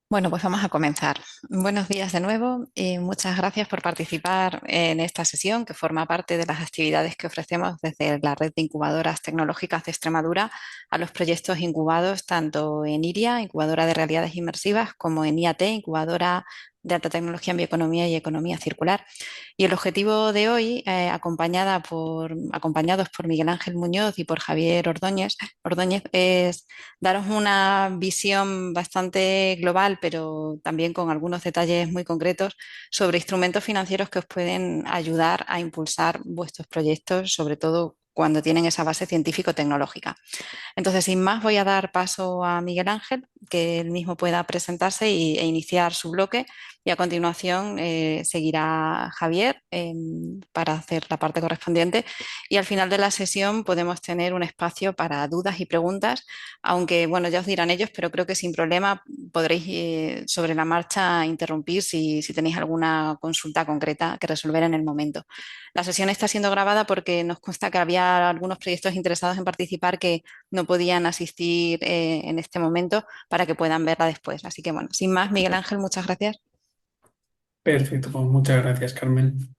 Bueno, pues vamos a comenzar. Buenos días de nuevo y muchas gracias por participar en esta sesión que forma parte de las actividades que ofrecemos desde la red de incubadoras tecnológicas de Extremadura a los proyectos incubados tanto en IRIA, incubadora de realidades inmersivas, como en IAT, incubadora de alta tecnología en bioeconomía y economía circular. Y el objetivo de hoy, acompañados por Miguel Ángel Muñoz y por Javier Ordóñez, es daros una visión bastante global, pero también con algunos detalles muy concretos sobre instrumentos financieros que os pueden ayudar a impulsar vuestros proyectos, sobre todo cuando tienen esa base científico-tecnológica. Entonces, sin más, voy a dar paso a Miguel Ángel, que él mismo pueda presentarse e iniciar su bloque. Y a continuación seguirá Javier para hacer la parte correspondiente. Y al final de la sesión podemos tener un espacio para dudas y preguntas, aunque bueno, ya os dirán ellos, pero creo que sin problema podréis sobre la marcha interrumpir si tenéis alguna consulta concreta que resolver en el momento. La sesión está siendo grabada porque nos consta que había algunos proyectos interesados en participar que no podían asistir en este momento para que puedan verla después. Así que bueno, sin más, Miguel Ángel, muchas gracias. Perfecto, pues muchas gracias, Carmen.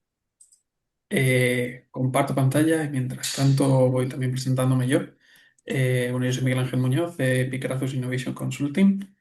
Comparto pantalla y mientras tanto voy también presentándome yo. Bueno, yo soy Miguel Ángel Muñoz de Picarazus Innovation Consulting.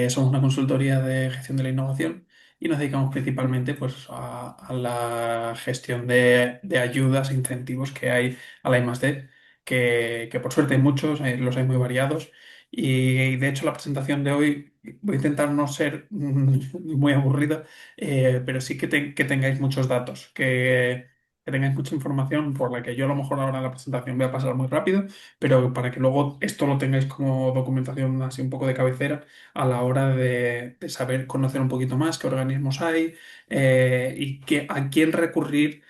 Somos una consultoría de gestión de la innovación y nos dedicamos principalmente pues, a la gestión de ayudas e incentivos que hay a la I+D, que por suerte hay muchos, los hay muy variados. Y de hecho la presentación de hoy voy a intentar no ser muy aburrida, pero sí que tengáis muchos datos, que tengáis mucha información por la que yo a lo mejor ahora en la presentación voy a pasar muy rápido, pero para que luego esto lo tengáis como documentación así un poco de cabecera a la hora de saber conocer un poquito más qué organismos hay y a quién recurrir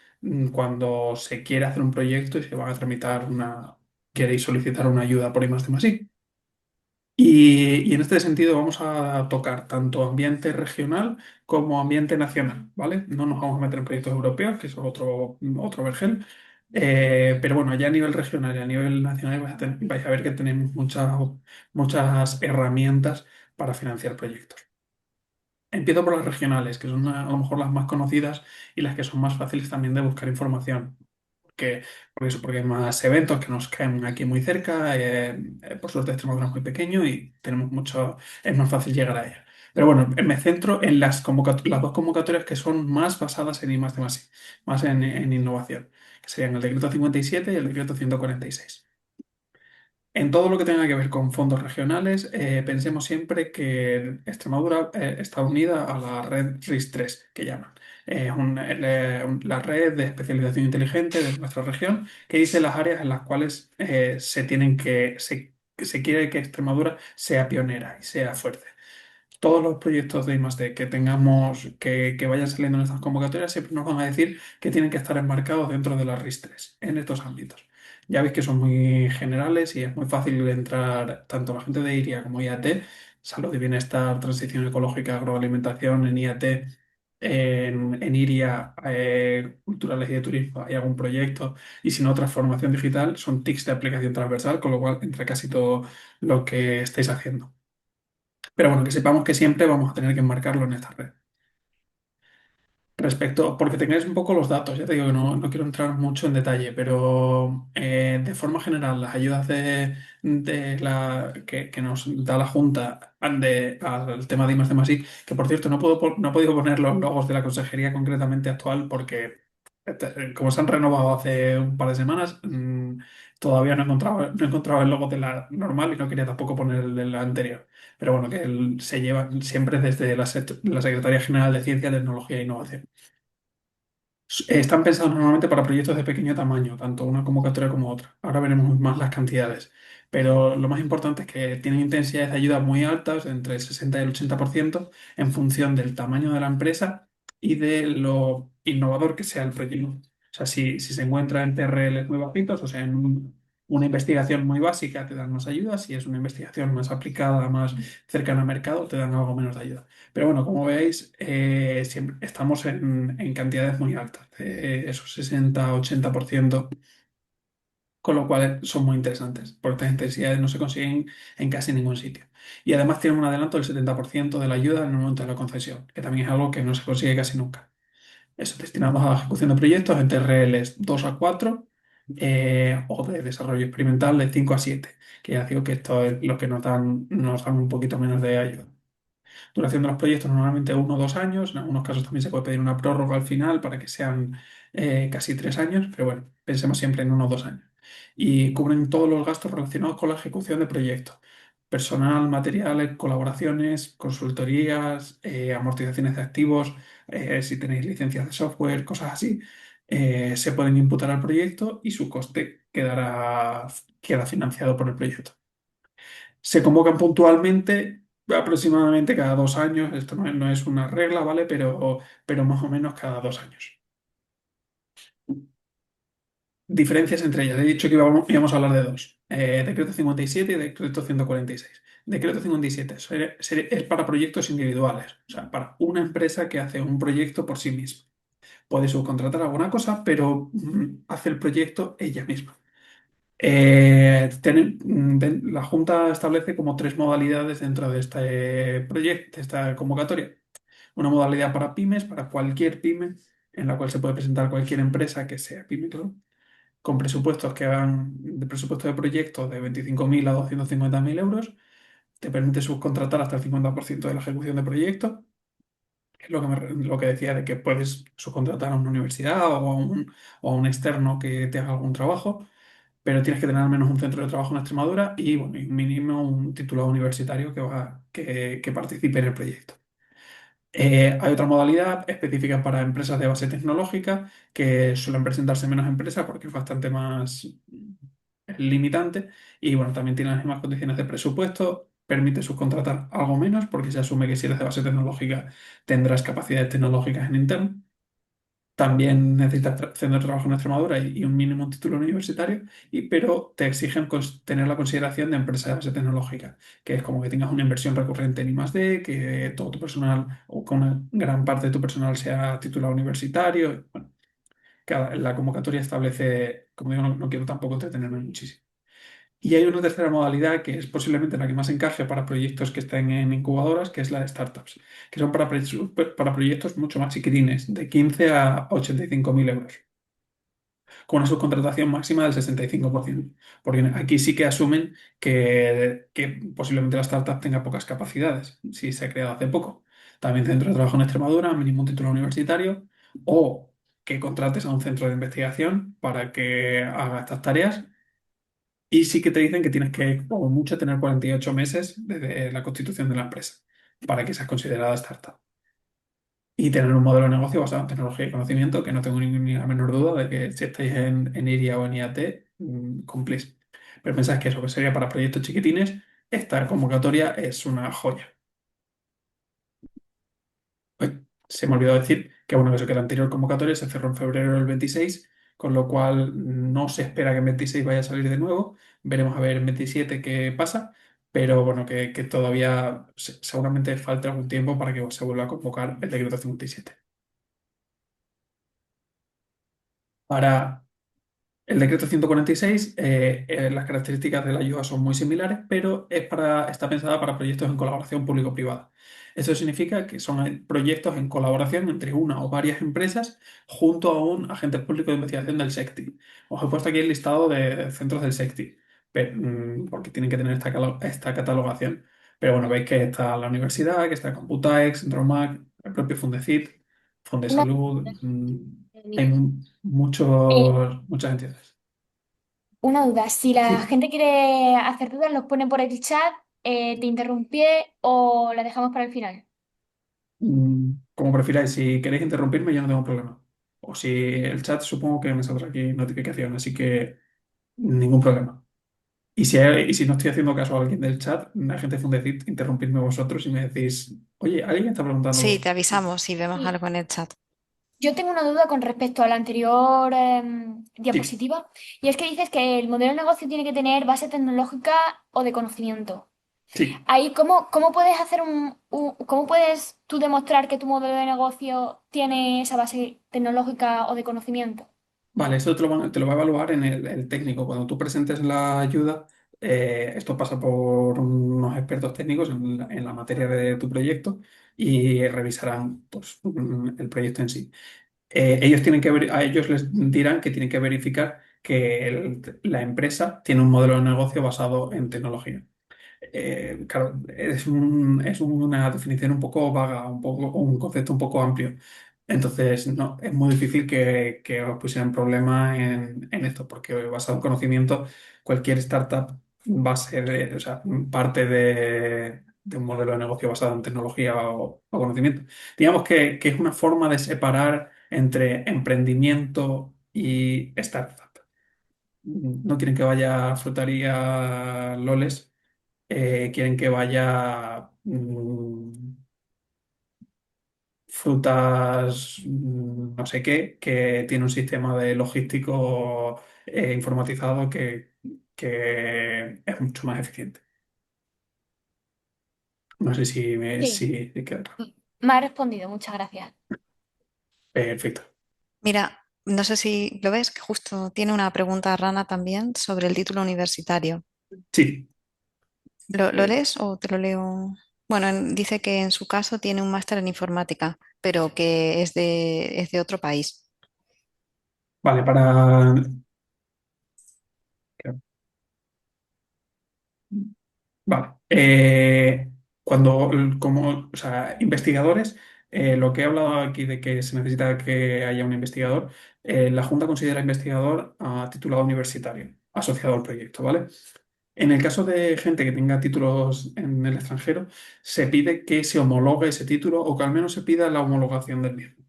cuando se quiere hacer un proyecto y se va a tramitar queréis solicitar una ayuda por I+D+I. Y en este sentido vamos a tocar tanto ambiente regional como ambiente nacional, ¿vale? No nos vamos a meter en proyectos europeos, que es otro vergel. Pero bueno, ya a nivel regional y a nivel nacional vais a ver que tenemos muchas herramientas para financiar proyectos. Empiezo por las regionales, que son a lo mejor las más conocidas y las que son más fáciles también de buscar información. Porque hay más eventos que nos caen aquí muy cerca. Por suerte, Extremadura es muy pequeño y es más fácil llegar a ella. Pero bueno, me centro en las dos convocatorias que son más basadas en I+D+I, más en innovación, que serían el decreto 57 y el decreto 146. En todo lo que tenga que ver con fondos regionales, pensemos siempre que Extremadura está unida a la red RIS3, que llaman. La red de especialización inteligente de nuestra región, que dice las áreas en las cuales se quiere que Extremadura sea pionera y sea fuerte. Todos los proyectos de I+D que tengamos, que vayan saliendo en estas convocatorias, siempre nos van a decir que tienen que estar enmarcados dentro de las RIS3 en estos ámbitos. Ya veis que son muy generales y es muy fácil entrar tanto la gente de IRIA como IAT, salud y bienestar, transición ecológica, agroalimentación, en IAT, en IRIA, culturales y de turismo, hay algún proyecto, y si no, transformación digital, son TICs de aplicación transversal, con lo cual entra casi todo lo que estáis haciendo. Pero bueno, que sepamos que siempre vamos a tener que enmarcarlo en esta red. Porque tengáis un poco los datos, ya te digo que no quiero entrar mucho en detalle, pero de forma general, las ayudas que nos da la Junta al tema de I+D+I, que por cierto no he podido poner los logos de la consejería concretamente actual porque como se han renovado hace un par de semanas, todavía no he encontrado el logo de la normal y no quería tampoco poner el de la anterior. Pero bueno, que se lleva siempre desde la Secretaría General de Ciencia, Tecnología e Innovación. Están pensados normalmente para proyectos de pequeño tamaño, tanto una convocatoria como otra. Ahora veremos más las cantidades. Pero lo más importante es que tienen intensidades de ayuda muy altas, entre el 60 y el 80%, en función del tamaño de la empresa y de lo innovador que sea el proyecto. O sea, si se encuentra en TRL muy bajitos, o sea, una investigación muy básica, te dan más ayuda. Si es una investigación más aplicada, más cercana al mercado, te dan algo menos de ayuda. Pero bueno, como veis, siempre estamos en cantidades muy altas, de esos 60-80%, con lo cual son muy interesantes, porque estas intensidades no se consiguen en casi ningún sitio. Y además tienen un adelanto del 70% de la ayuda en el momento de la concesión, que también es algo que no se consigue casi nunca. Eso, destinados a la ejecución de proyectos entre RLs 2 a 4 o de desarrollo experimental de 5 a 7, que ya digo que esto es lo que nos dan un poquito menos de ayuda. Duración de los proyectos normalmente 1 o 2 años, en algunos casos también se puede pedir una prórroga al final para que sean casi 3 años, pero bueno, pensemos siempre en 1 o 2 años. Y cubren todos los gastos relacionados con la ejecución de proyectos. Personal, materiales, colaboraciones, consultorías, amortizaciones de activos, si tenéis licencias de software, cosas así, se pueden imputar al proyecto y su coste queda financiado por el proyecto. Se convocan puntualmente, aproximadamente cada 2 años. Esto no es una regla, ¿vale? Pero más o menos cada 2 años. Diferencias entre ellas. He dicho que íbamos a hablar de dos. Decreto 57 y decreto 146. Decreto 57 es para proyectos individuales, o sea, para una empresa que hace un proyecto por sí misma. Puede subcontratar alguna cosa, pero hace el proyecto ella misma. La Junta establece como tres modalidades dentro de este proyecto, de esta convocatoria. Una modalidad para pymes, para cualquier pyme, en la cual se puede presentar cualquier empresa que sea pyme, claro, con presupuestos que van de presupuesto de proyecto de 25.000 a 250.000 euros. Te permite subcontratar hasta el 50% de la ejecución de proyectos. Es lo que decía de que puedes subcontratar a una universidad o a un externo que te haga algún trabajo, pero tienes que tener al menos un centro de trabajo en Extremadura y, bueno, y mínimo un título universitario que participe en el proyecto. Hay otra modalidad específica para empresas de base tecnológica que suelen presentarse menos empresas porque es bastante más limitante y, bueno, también tiene las mismas condiciones de presupuesto, permite subcontratar algo menos porque se asume que si eres de base tecnológica tendrás capacidades tecnológicas en interno. También necesitas centro de trabajo en Extremadura y un mínimo título universitario, pero te exigen tener la consideración de empresa de base tecnológica, que es como que tengas una inversión recurrente en I+D, que todo tu personal o que una gran parte de tu personal sea titulado universitario. Bueno, la convocatoria establece, como digo, no quiero tampoco entretenerme muchísimo. Y hay una tercera modalidad que es posiblemente la que más encaje para proyectos que estén en incubadoras, que es la de startups, que son para proyectos mucho más chiquitines, de 15 a 85.000 euros, con una subcontratación máxima del 65%. Porque aquí sí que asumen que posiblemente la startup tenga pocas capacidades, si se ha creado hace poco. También centro de trabajo en Extremadura, mínimo un título universitario, o que contrates a un centro de investigación para que haga estas tareas y sí que te dicen que tienes que, como mucho, tener 48 meses desde la constitución de la empresa para que seas considerada startup. Y tener un modelo de negocio basado en tecnología y conocimiento, que no tengo ni la menor duda de que si estáis en IRIA o en IAT, cumplís. Pero pensáis que eso que sería para proyectos chiquitines, esta convocatoria es una joya. Uy, se me olvidó decir que, bueno, eso, que la anterior convocatoria se cerró en febrero del 26, con lo cual no se espera que en 26 vaya a salir de nuevo. Veremos a ver en 27 qué pasa, pero bueno, que todavía seguramente falta algún tiempo para que se vuelva a convocar el decreto 57. Para el decreto 146, las características de la ayuda son muy similares, pero está pensada para proyectos en colaboración público-privada. Esto significa que son proyectos en colaboración entre una o varias empresas junto a un agente público de investigación del SECTI. Os he puesto aquí el listado de centros del SECTI, porque tienen que tener esta catalogación. Pero bueno, veis que está la universidad, que está Computaex, Dromac, el propio Fundecit, Una, Fondesalud. Hay eh, muchas entidades. una duda, si la Sí. gente quiere hacer dudas, nos pone por el chat, te interrumpí o la dejamos para el final. Como prefiráis, si queréis interrumpirme, yo no tengo problema. O si el chat, supongo que me saldrá aquí notificación, así que ningún problema. Y si no estoy haciendo caso a alguien del chat, la gente Fundecit, interrumpidme vosotros y me decís, oye, alguien está preguntando Sí, te algo. avisamos si vemos Sí. algo en el chat. Yo tengo una duda con respecto a la anterior Sí, diapositiva, y es que dices que el modelo de negocio tiene que tener base tecnológica o de conocimiento. sí. Ahí, ¿cómo puedes hacer cómo puedes tú demostrar que tu modelo de negocio tiene esa base tecnológica o de conocimiento? Vale, esto te lo va a evaluar en el técnico. Cuando tú presentes la ayuda, esto pasa por unos expertos técnicos en la materia de tu proyecto y revisarán pues, el proyecto en sí. Ellos tienen que a ellos les dirán que tienen que verificar que la empresa tiene un modelo de negocio basado en tecnología. Claro, es una definición un poco vaga, un concepto un poco amplio. Entonces, no, es muy difícil que os pusieran problema en esto, porque basado en conocimiento, cualquier startup va a ser, o sea, parte de un modelo de negocio basado en tecnología o conocimiento. Digamos que es una forma de separar entre emprendimiento y startup. No quieren que vaya a Frutaría Loles, quieren que vaya frutas no sé qué, que tiene un sistema de logístico informatizado que es mucho más eficiente. No sé Sí, si queda claro. me ha respondido, muchas gracias. Perfecto. Mira, no sé si lo ves, que justo tiene una pregunta Rana también sobre el título universitario. Sí. ¿Lo Eh, lees o te lo leo? Bueno, dice que en su caso tiene un máster en informática, pero que es de otro país. vale, para... Vale. Como, o sea, investigadores, lo que he hablado aquí de que se necesita que haya un investigador, la Junta considera investigador a titulado universitario, asociado al proyecto, ¿vale? En el caso de gente que tenga títulos en el extranjero, se pide que se homologue ese título o que al menos se pida la homologación del mismo.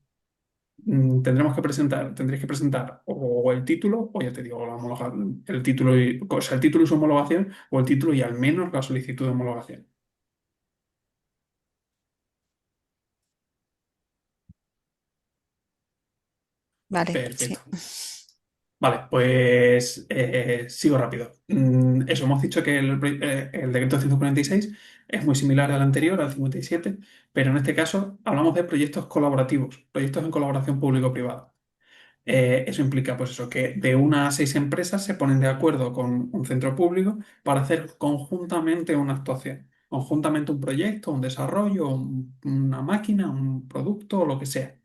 Tendréis que presentar o el título, o ya te digo, el título o sea, el título y su homologación, o el título y al menos la solicitud de homologación. Vale, sí. Perfecto. Vale, pues sigo rápido. Eso, hemos dicho que el decreto 146 es muy similar al anterior, al 57, pero en este caso hablamos de proyectos colaborativos, proyectos en colaboración público-privada. Eso implica, pues eso, que de una a seis empresas se ponen de acuerdo con un centro público para hacer conjuntamente una actuación, conjuntamente un proyecto, un desarrollo, una máquina, un producto o lo que sea.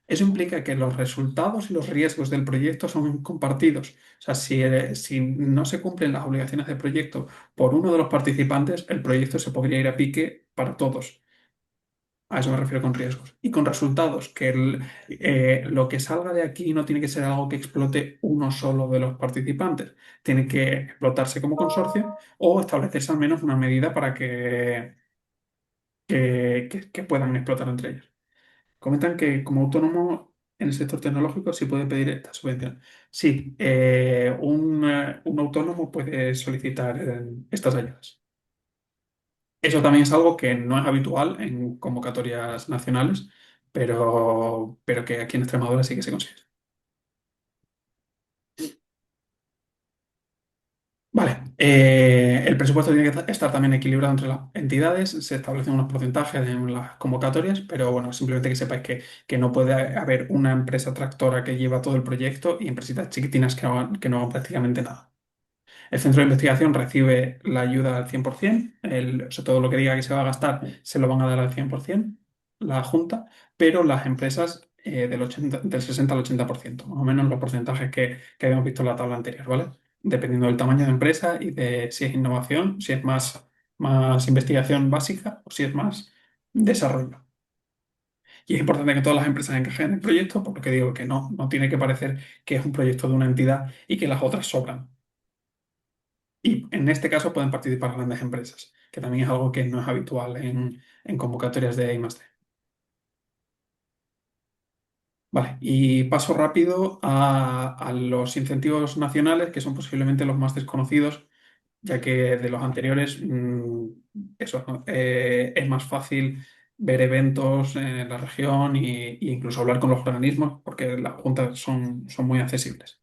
Eso implica que los resultados y los riesgos del proyecto son compartidos. O sea, si no se cumplen las obligaciones del proyecto por uno de los participantes, el proyecto se podría ir a pique para todos. A eso me refiero con riesgos. Y con resultados, que lo que salga de aquí no tiene que ser algo que explote uno solo de los participantes. Tiene que explotarse como consorcio o establecerse al menos una medida para que puedan explotar entre ellos. Comentan que como autónomo en el sector tecnológico sí puede pedir esta subvención. Sí, un autónomo puede solicitar estas ayudas. Eso también es algo que no es habitual en convocatorias nacionales, pero que aquí en Extremadura sí que se consigue. Vale, el presupuesto tiene que estar también equilibrado entre las entidades, se establecen unos porcentajes en las convocatorias, pero bueno, simplemente que sepáis que no puede haber una empresa tractora que lleva todo el proyecto y empresitas chiquitinas que no hagan prácticamente nada. El centro de investigación recibe la ayuda al 100%, o sea, todo lo que diga que se va a gastar se lo van a dar al 100%, la Junta, pero las empresas del 60 al 80%, más o menos los porcentajes que habíamos visto en la tabla anterior, ¿vale? Dependiendo del tamaño de empresa y de si es innovación, si es más investigación básica o si es más desarrollo. Y es importante que todas las empresas encajen en el proyecto, por lo que digo que no tiene que parecer que es un proyecto de una entidad y que las otras sobran. Y en este caso pueden participar grandes empresas, que también es algo que no es habitual en convocatorias de I+D. Vale, y paso rápido a los incentivos nacionales, que son posiblemente los más desconocidos, ya que de los anteriores, eso, ¿no? Es más fácil ver eventos en la región y incluso hablar con los organismos, porque las juntas son muy accesibles.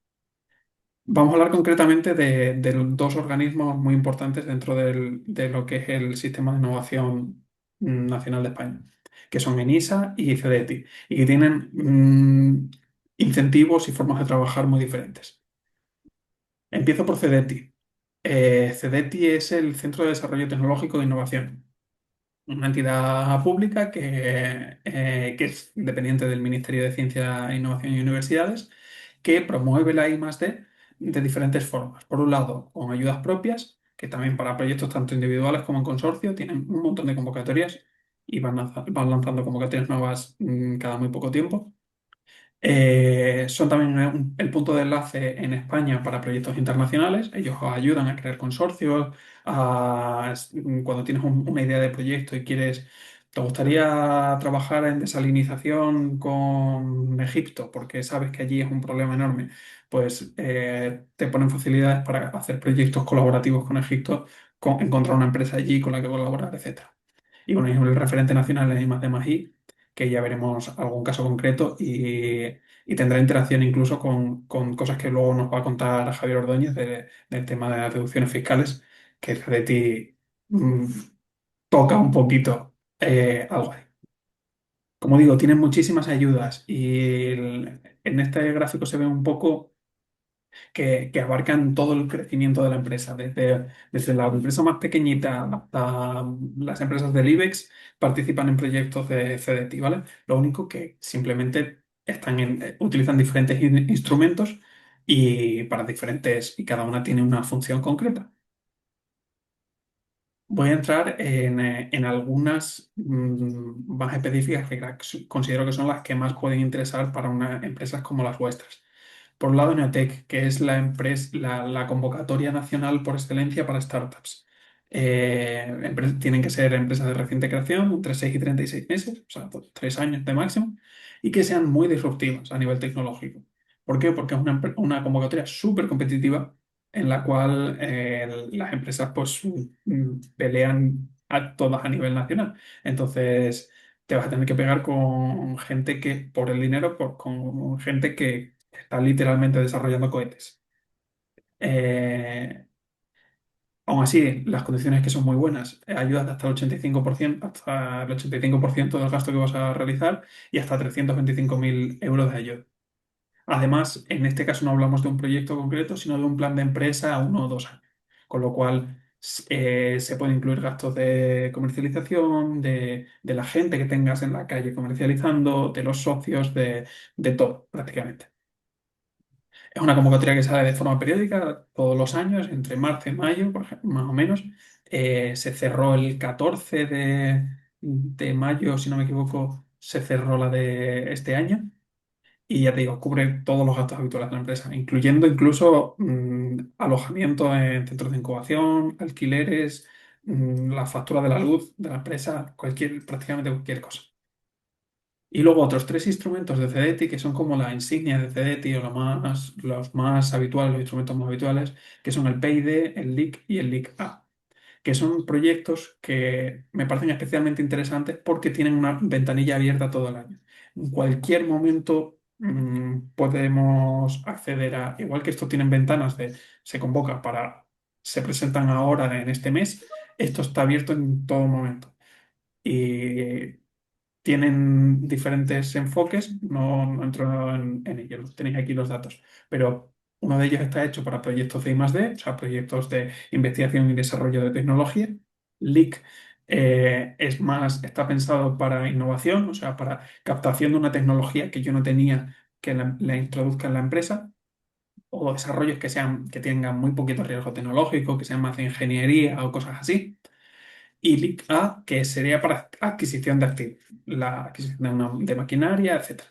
Vamos a hablar concretamente de dos organismos muy importantes dentro de lo que es el Sistema de Innovación Nacional de España, que son ENISA y CDTI, y que tienen incentivos y formas de trabajar muy diferentes. Empiezo por CDTI. CDTI es el Centro de Desarrollo Tecnológico e Innovación, una entidad pública que es independiente del Ministerio de Ciencia, Innovación y Universidades, que promueve la I+D de diferentes formas. Por un lado, con ayudas propias, que también para proyectos tanto individuales como en consorcio tienen un montón de convocatorias y van lanzando convocatorias nuevas cada muy poco tiempo. Son también el punto de enlace en España para proyectos internacionales. Ellos os ayudan a crear consorcios. Cuando tienes una idea de proyecto y te gustaría trabajar en desalinización con Egipto, porque sabes que allí es un problema enorme, pues te ponen facilidades para hacer proyectos colaborativos con Egipto, encontrar una empresa allí con la que colaborar, etcétera. Y bueno, y el referente nacional es I+D+I, que ya veremos algún caso concreto y tendrá interacción incluso con cosas que luego nos va a contar Javier Ordóñez del tema de las deducciones fiscales, que de ti toca un poquito algo ahí. Como digo, tienen muchísimas ayudas y en este gráfico se ve un poco que abarcan todo el crecimiento de la empresa, desde la empresa más pequeñita hasta las empresas del IBEX participan en proyectos de CDT, ¿vale? Lo único que simplemente utilizan diferentes instrumentos y para diferentes, y cada una tiene una función concreta. Voy a entrar en algunas más específicas que considero que son las que más pueden interesar para empresas como las vuestras. Por un lado, Neotec, que es la convocatoria nacional por excelencia para startups. Tienen que ser empresas de reciente creación, entre 6 y 36 meses, o sea, 3 años de máximo, y que sean muy disruptivas a nivel tecnológico. ¿Por qué? Porque es una convocatoria súper competitiva en la cual las empresas pues, pelean a todas a nivel nacional. Entonces, te vas a tener que pegar con gente que, por el dinero, con gente que está literalmente desarrollando cohetes. Eh, Aún así, las condiciones que son muy buenas, ayudas de hasta el 85%, hasta el 85% del gasto que vas a realizar y hasta 325.000 euros de ayuda. Además, en este caso no hablamos de un proyecto concreto, sino de un plan de empresa a 1 o 2 años. Con lo cual, se pueden incluir gastos de comercialización, de la gente que tengas en la calle comercializando, de los socios, de todo, prácticamente. Es una convocatoria que sale de forma periódica todos los años, entre marzo y mayo, por ejemplo, más o menos. Se cerró el 14 de mayo, si no me equivoco, se cerró la de este año. Y ya te digo, cubre todos los gastos habituales de la empresa, incluyendo incluso alojamiento en centros de incubación, alquileres, la factura de la luz de la empresa, prácticamente cualquier cosa. Y luego otros 3 instrumentos de CDTI que son como la insignia de CDTI o los más habituales, los instrumentos más habituales, que son el PID, el LIC y el LIC-A, que son proyectos que me parecen especialmente interesantes porque tienen una ventanilla abierta todo el año. En cualquier momento podemos acceder igual que estos tienen ventanas se convoca se presentan ahora en este mes, esto está abierto en todo momento. Y tienen diferentes enfoques, no entro en ellos, tenéis aquí los datos, pero uno de ellos está hecho para proyectos de I+D, o sea, proyectos de investigación y desarrollo de tecnología. LIC está pensado para innovación, o sea, para captación de una tecnología que yo no tenía que la introduzca en la empresa, o desarrollos que tengan muy poquito riesgo tecnológico, que sean más de ingeniería o cosas así y LIC A, que sería para adquisición de activos, la adquisición de maquinaria, etcétera.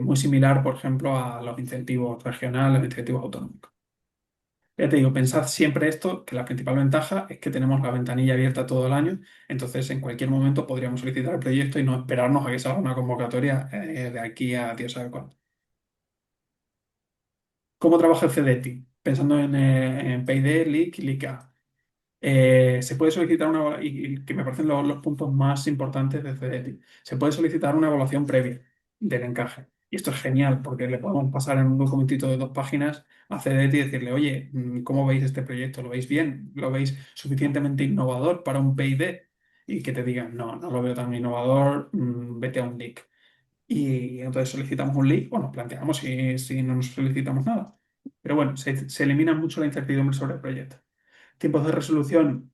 Muy similar, por ejemplo, a los incentivos regionales, los incentivos autonómicos. Ya te digo, pensad siempre esto, que la principal ventaja es que tenemos la ventanilla abierta todo el año, entonces en cualquier momento podríamos solicitar el proyecto y no esperarnos a que salga una convocatoria de aquí a Dios sabe cuándo. ¿Cómo trabaja el CDTI? Pensando en PID, LIC y LICA. Se puede solicitar y que me parecen los puntos más importantes de CDTI. Se puede solicitar una evaluación previa del encaje. Y esto es genial porque le podemos pasar en un documentito de 2 páginas a CDTI y decirle, oye, ¿cómo veis este proyecto? ¿Lo veis bien? ¿Lo veis suficientemente innovador para un PID? Y que te digan, no, no lo veo tan innovador, vete a un LIC. y entonces solicitamos un lead o nos planteamos si no nos solicitamos nada. Pero bueno, se elimina mucho la incertidumbre sobre el proyecto. Tiempos de resolución,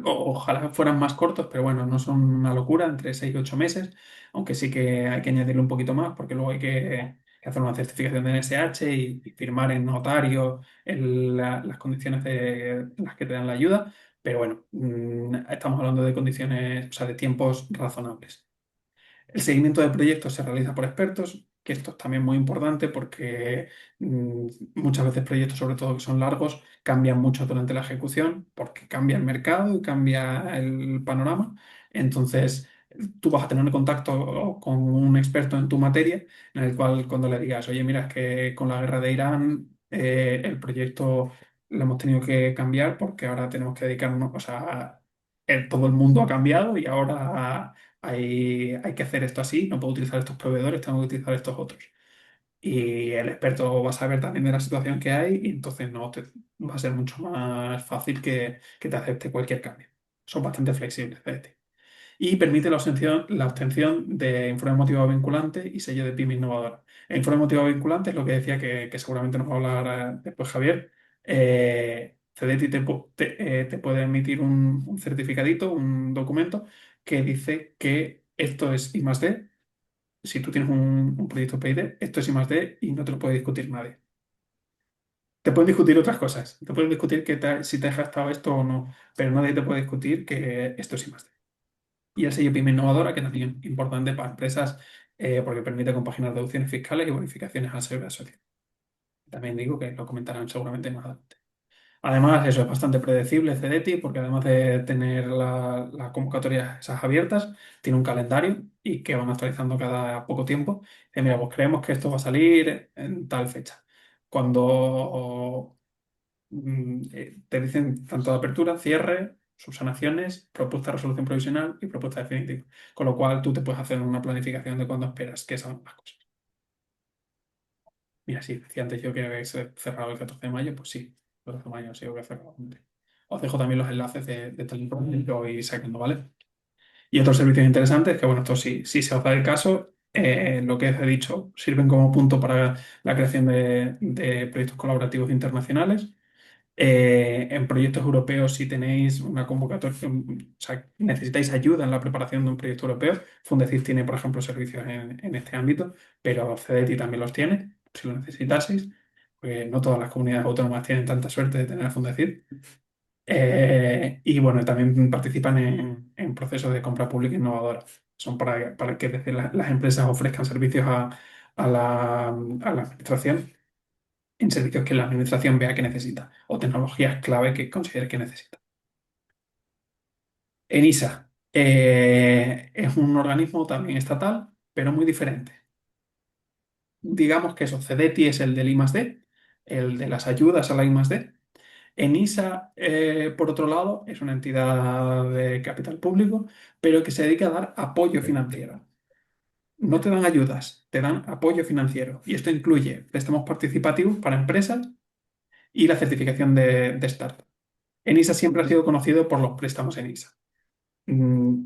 ojalá fueran más cortos, pero bueno, no son una locura, entre 6 y 8 meses, aunque sí que hay que añadirle un poquito más porque luego hay que hacer una certificación de NSH y firmar en notario las condiciones de las que te dan la ayuda. Pero bueno, estamos hablando de condiciones, o sea, de tiempos razonables. El seguimiento de proyectos se realiza por expertos, que esto es también muy importante porque muchas veces proyectos, sobre todo que son largos, cambian mucho durante la ejecución porque cambia el mercado y cambia el panorama. Entonces, tú vas a tener contacto con un experto en tu materia, en el cual cuando le digas, oye, mira, es que con la guerra de Irán el proyecto lo hemos tenido que cambiar porque ahora tenemos que dedicarnos, o sea, todo el mundo ha cambiado y ahora hay que hacer esto así, no puedo utilizar estos proveedores, tengo que utilizar estos otros. Y el experto va a saber también de la situación que hay y entonces no te, va a ser mucho más fácil que te acepte cualquier cambio. Son bastante flexibles, fíjate. Y permite la obtención de informe motivado vinculante y sello de PYME innovadora. El informe motivado vinculante es lo que decía que seguramente nos va a hablar después Javier. CDTI te puede emitir un certificadito, un documento que dice que esto es I+D. Si tú tienes un proyecto PID, esto es I+D y no te lo puede discutir nadie. Te pueden discutir otras cosas. Te pueden discutir si te has gastado esto o no, pero nadie te puede discutir que esto es I+D. Y el sello PYME innovadora, que también es importante para empresas porque permite compaginar deducciones fiscales y bonificaciones a la seguridad social. También digo que lo comentarán seguramente más adelante. Además, eso es bastante predecible CDTI, porque además de tener las convocatorias esas abiertas, tiene un calendario y que van actualizando cada poco tiempo. Dice, mira, pues creemos que esto va a salir en tal fecha. Cuando te dicen tanto de apertura, cierre, subsanaciones, propuesta de resolución provisional y propuesta definitiva. Con lo cual tú te puedes hacer una planificación de cuándo esperas que salgan las cosas. Mira, sí, decía antes yo que habéis cerrado el 14 de mayo, pues sí, el 14 de mayo sí que he cerrado. Os dejo también los enlaces de tal informe que voy sacando, ¿vale? Y otros servicios interesantes, que bueno, esto sí, si se os da el caso, lo que os he dicho, sirven como punto para la creación de proyectos colaborativos internacionales. En proyectos europeos, si tenéis una convocatoria, o sea, necesitáis ayuda en la preparación de un proyecto europeo, Fundecid tiene, por ejemplo, servicios en este ámbito, pero CDTI también los tiene, si lo necesitaseis, porque no todas las comunidades autónomas tienen tanta suerte de tener a Fundecid. Y bueno, también participan en procesos de compra pública innovadora. Son para que desde las empresas ofrezcan servicios a la administración en servicios que la administración vea que necesita o tecnologías clave que considere que necesita. ENISA es un organismo también estatal, pero muy diferente. Digamos que eso, CDTI es el del I+D, el de las ayudas a la I+D. ENISA, por otro lado, es una entidad de capital público, pero que se dedica a dar apoyo financiero. No te dan ayudas, te dan apoyo financiero. Y esto incluye préstamos participativos para empresas y la certificación de startup. ENISA siempre ha sido conocido por los préstamos ENISA.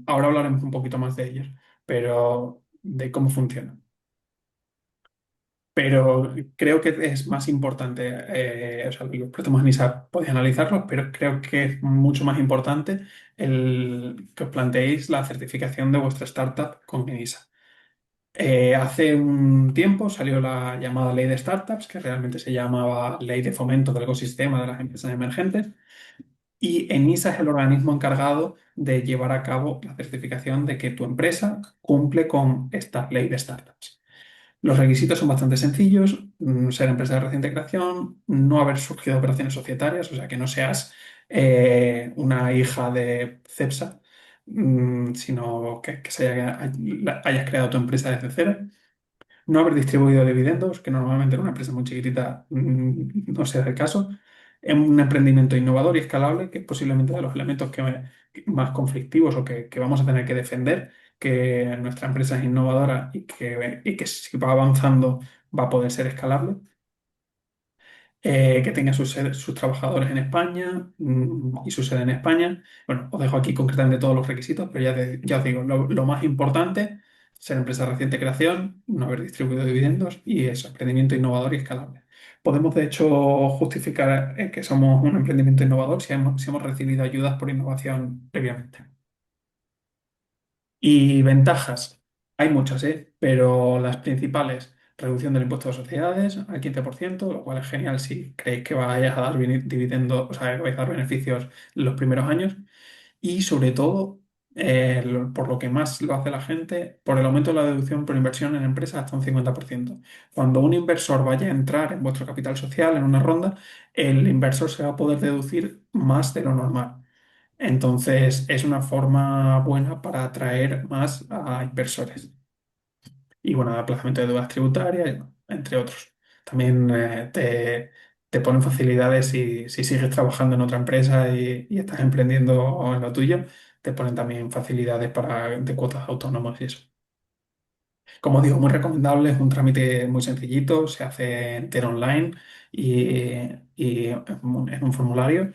Ahora hablaremos un poquito más de ellos, pero de cómo funcionan. Pero creo que es más importante, o sea, los préstamos ENISA podéis analizarlos, pero creo que es mucho más importante el que os planteéis la certificación de vuestra startup con ENISA. Hace un tiempo salió la llamada Ley de Startups, que realmente se llamaba Ley de Fomento del Ecosistema de las Empresas Emergentes, y ENISA es el organismo encargado de llevar a cabo la certificación de que tu empresa cumple con esta ley de startups. Los requisitos son bastante sencillos: ser empresa de reciente creación, no haber surgido operaciones societarias, o sea, que no seas una hija de Cepsa, sino que hayas creado tu empresa desde cero. No haber distribuido dividendos, que normalmente en una empresa muy chiquitita no sea el caso. En un emprendimiento innovador y escalable, que es posiblemente de los elementos que más conflictivos o que vamos a tener que defender, que nuestra empresa es innovadora y que si va avanzando va a poder ser escalable. Que tenga sus trabajadores en España y su sede en España. Bueno, os dejo aquí concretamente todos los requisitos, pero ya os digo, lo más importante ser empresa de reciente creación, no haber distribuido dividendos y eso, emprendimiento innovador y escalable. Podemos, de hecho, justificar que somos un emprendimiento innovador si hemos recibido ayudas por innovación previamente. Y ventajas, hay muchas, ¿eh? Pero las principales, reducción del impuesto de sociedades al 15%, lo cual es genial si creéis que vais a dar dividendos, o sea, que vais a dar beneficios en los primeros años. Y sobre todo, por lo que más lo hace la gente, por el aumento de la deducción por inversión en empresas hasta un 50%. Cuando un inversor vaya a entrar en vuestro capital social en una ronda, el inversor se va a poder deducir más de lo normal. Entonces, es una forma buena para atraer más a inversores. Y bueno, aplazamiento de deudas tributarias, y bueno, entre otros. También te ponen facilidades si sigues trabajando en otra empresa y estás emprendiendo en lo tuyo, te ponen también facilidades de cuotas autónomas y eso. Como digo, muy recomendable, es un trámite muy sencillito, se hace entero online y en un formulario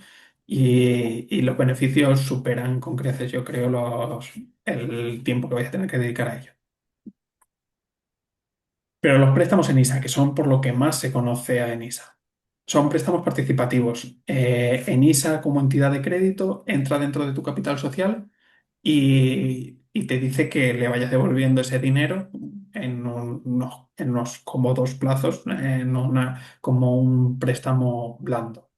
y los beneficios superan con creces, yo creo, el tiempo que vais a tener que dedicar a ello. Pero los préstamos en ISA, que son por lo que más se conoce a ENISA, son préstamos participativos. ENISA como entidad de crédito entra dentro de tu capital social y te dice que le vayas devolviendo ese dinero en unos cómodos plazos, como un préstamo blando.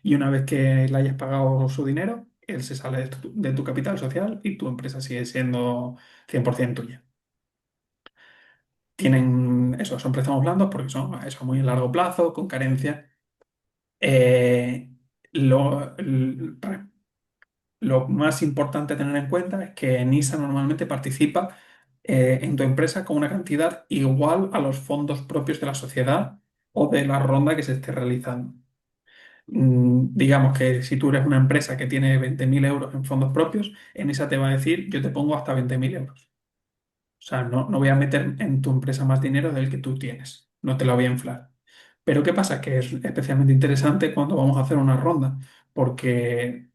Y una vez que le hayas pagado su dinero, él se sale de tu capital social y tu empresa sigue siendo 100% tuya. Tienen eso, son préstamos blandos porque son eso, muy a largo plazo, con carencia. Eh, lo, lo más importante a tener en cuenta es que NISA normalmente participa en tu empresa con una cantidad igual a los fondos propios de la sociedad o de la ronda que se esté realizando. Digamos que si tú eres una empresa que tiene 20.000 euros en fondos propios, NISA te va a decir, yo te pongo hasta 20.000 euros. O sea, no voy a meter en tu empresa más dinero del que tú tienes. No te la voy a inflar. Pero ¿qué pasa? Que es especialmente interesante cuando vamos a hacer una ronda, porque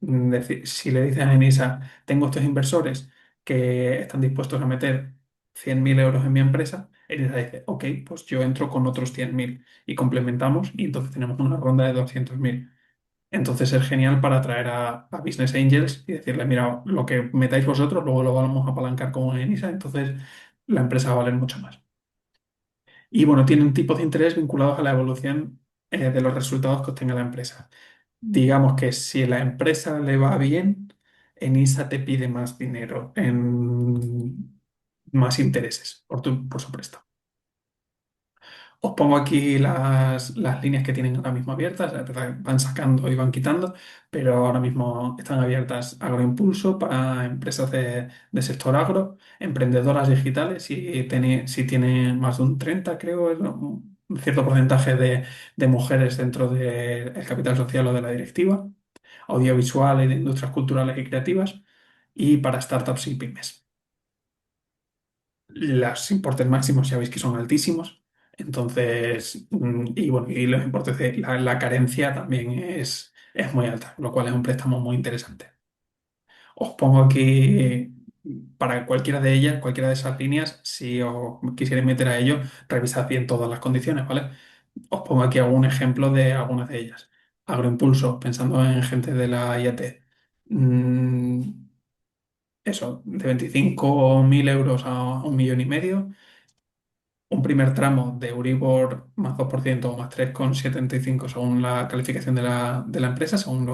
si le dices a Enisa, tengo estos inversores que están dispuestos a meter 100.000 euros en mi empresa, Enisa dice, ok, pues yo entro con otros 100.000 y complementamos y entonces tenemos una ronda de 200.000. Entonces es genial para atraer a Business Angels y decirle, mira, lo que metáis vosotros, luego lo vamos a apalancar como en ISA, entonces la empresa va a valer mucho más. Y bueno, tienen tipos de interés vinculados a la evolución de los resultados que obtenga la empresa. Digamos que si la empresa le va bien, en ISA te pide más dinero, más intereses por su préstamo. Os pongo aquí las líneas que tienen ahora mismo abiertas, es verdad que van sacando y van quitando, pero ahora mismo están abiertas Agroimpulso para empresas de sector agro, emprendedoras digitales, si tiene más de un 30, creo, ¿no? Un cierto porcentaje de mujeres dentro del capital social o de la directiva, audiovisual y de industrias culturales y creativas, y para startups y pymes. Los importes máximos ya veis que son altísimos. Entonces, y bueno, y los importes de la carencia también es muy alta, lo cual es un préstamo muy interesante. Os pongo aquí para cualquiera de ellas, cualquiera de esas líneas, si os quisierais meter a ello, revisad bien todas las condiciones, ¿vale? Os pongo aquí algún ejemplo de algunas de ellas. Agroimpulso, pensando en gente de la IAT. Mm, Eso, de 25.000 euros a 1,5 millones. Un primer tramo de Euribor más 2% o más 3,75 según la calificación de la empresa, según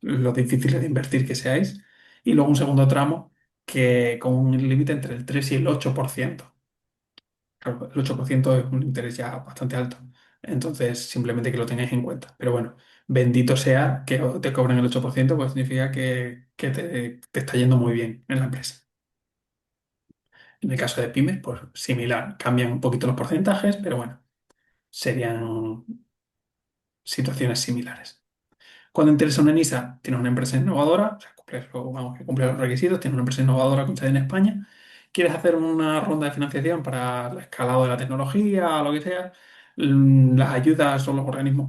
lo difícil de invertir que seáis. Y luego un segundo tramo que con un límite entre el 3 y el 8%. Claro, el 8% es un interés ya bastante alto. Entonces, simplemente que lo tengáis en cuenta. Pero bueno, bendito sea que te cobren el 8%, pues significa que te está yendo muy bien en la empresa. En el caso de pymes, pues similar, cambian un poquito los porcentajes, pero bueno, serían situaciones similares. Cuando interesa una NISA, tiene una empresa innovadora, o sea, vamos, que cumple los requisitos, tiene una empresa innovadora con sede en España, quieres hacer una ronda de financiación para el escalado de la tecnología o lo que sea, las ayudas o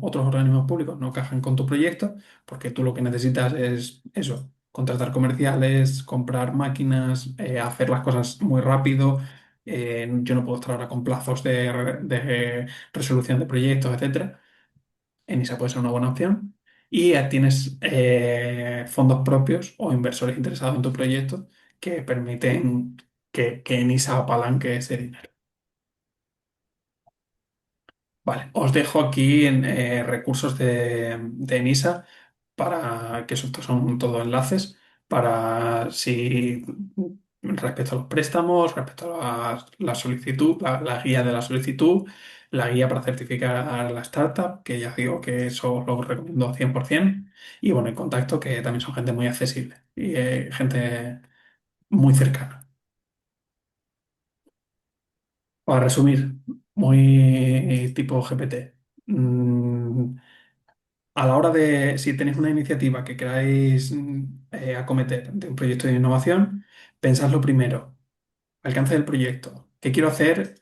otros organismos públicos no cajan con tu proyecto, porque tú lo que necesitas es eso, contratar comerciales, comprar máquinas, hacer las cosas muy rápido yo no puedo estar ahora con plazos de resolución de proyectos, etcétera. ENISA puede ser una buena opción. Y tienes fondos propios o inversores interesados en tu proyecto que permiten que ENISA apalanque ese dinero. Vale, os dejo aquí en recursos de ENISA para que estos son todos enlaces para si respecto a los préstamos, respecto a la solicitud, la guía de la solicitud, la guía para certificar a la startup, que ya digo que eso lo recomiendo 100%, y bueno, en contacto que también son gente muy accesible y gente muy cercana. Para resumir, muy tipo GPT. Mm, A la hora de, si tenéis una iniciativa que queráis acometer de un proyecto de innovación, pensadlo primero, alcance del proyecto, qué quiero hacer,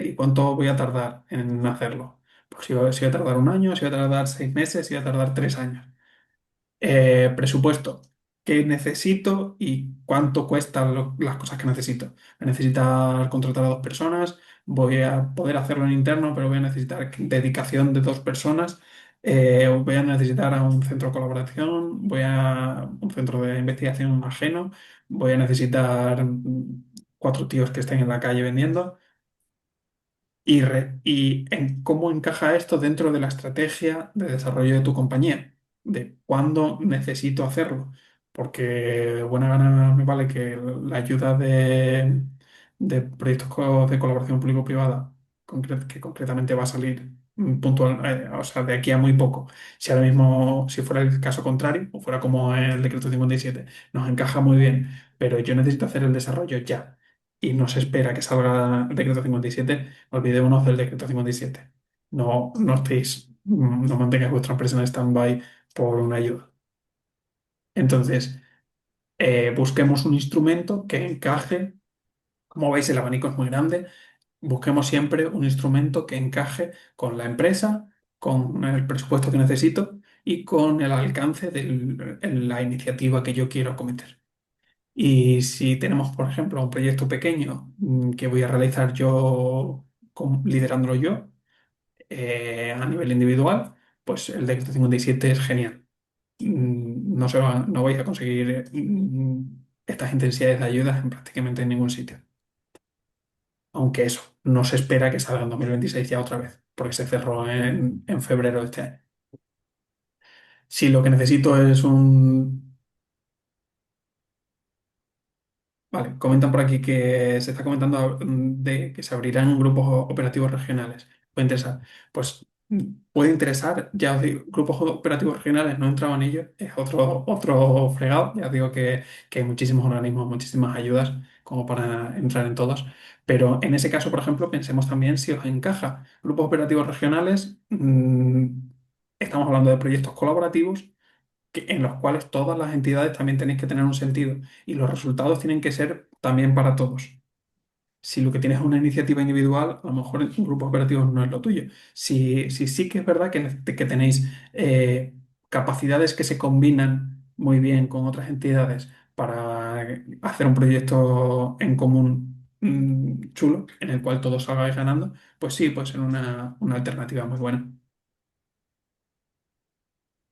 y cuánto voy a tardar en hacerlo. Pues si voy a tardar un año, si voy a tardar 6 meses, si voy a tardar 3 años. Presupuesto. ¿Qué necesito y cuánto cuestan las cosas que necesito? Voy a necesitar contratar a 2 personas, voy a poder hacerlo en interno, pero voy a necesitar dedicación de 2 personas. Voy a necesitar a un centro de colaboración, voy a un centro de investigación ajeno, voy a necesitar 4 tíos que estén en la calle vendiendo y en cómo encaja esto dentro de la estrategia de desarrollo de tu compañía, de cuándo necesito hacerlo, porque de buena gana me vale que la ayuda de proyectos de colaboración público-privada, que concretamente va a salir puntual, o sea, de aquí a muy poco. Si ahora mismo, si fuera el caso contrario, o fuera como el decreto 57, nos encaja muy bien, pero yo necesito hacer el desarrollo ya. Y no se espera que salga el decreto 57, olvidémonos del decreto 57. No, no estéis, no mantengáis vuestra empresa en stand-by por una ayuda. Entonces, busquemos un instrumento que encaje. Como veis, el abanico es muy grande. Busquemos siempre un instrumento que encaje con la empresa, con el presupuesto que necesito y con el alcance de la iniciativa que yo quiero acometer. Y si tenemos, por ejemplo, un proyecto pequeño que voy a realizar yo, liderándolo yo, a nivel individual, pues el decreto 57 es genial. No vais a conseguir estas intensidades de ayudas en prácticamente ningún sitio. Aunque eso, no se espera que salga en 2026 ya otra vez, porque se cerró en febrero de este año. Si lo que necesito es un. Vale, comentan por aquí que se está comentando de que se abrirán grupos operativos regionales. Puede interesar. Pues puede interesar, ya os digo, grupos operativos regionales, no he entrado en ello, es otro fregado. Ya os digo que hay muchísimos organismos, muchísimas ayudas como para entrar en todos. Pero en ese caso, por ejemplo, pensemos también si os encaja. Grupos operativos regionales, estamos hablando de proyectos colaborativos en los cuales todas las entidades también tenéis que tener un sentido y los resultados tienen que ser también para todos. Si lo que tienes es una iniciativa individual, a lo mejor un grupo operativo no es lo tuyo. Si sí que es verdad que tenéis capacidades que se combinan muy bien con otras entidades para hacer un proyecto en común chulo, en el cual todos salgáis ganando, pues sí, puede ser una alternativa muy buena.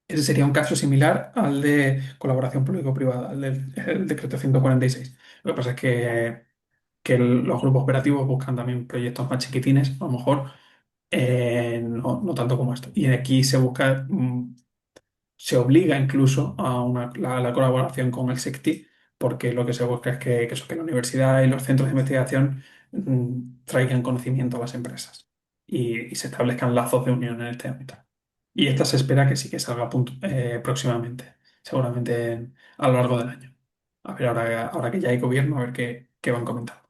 Ese sería un caso similar al de colaboración público-privada, el decreto 146. Lo que pasa es que los grupos operativos buscan también proyectos más chiquitines, a lo mejor no tanto como esto. Y aquí se busca, se obliga incluso a la colaboración con el SECTI, porque lo que se busca es que la universidad y los centros de investigación traigan conocimiento a las empresas y se establezcan lazos de unión en este ámbito. Y esta se espera que sí que salga próximamente, seguramente a lo largo del año. A ver, ahora que ya hay gobierno, a ver qué van comentando.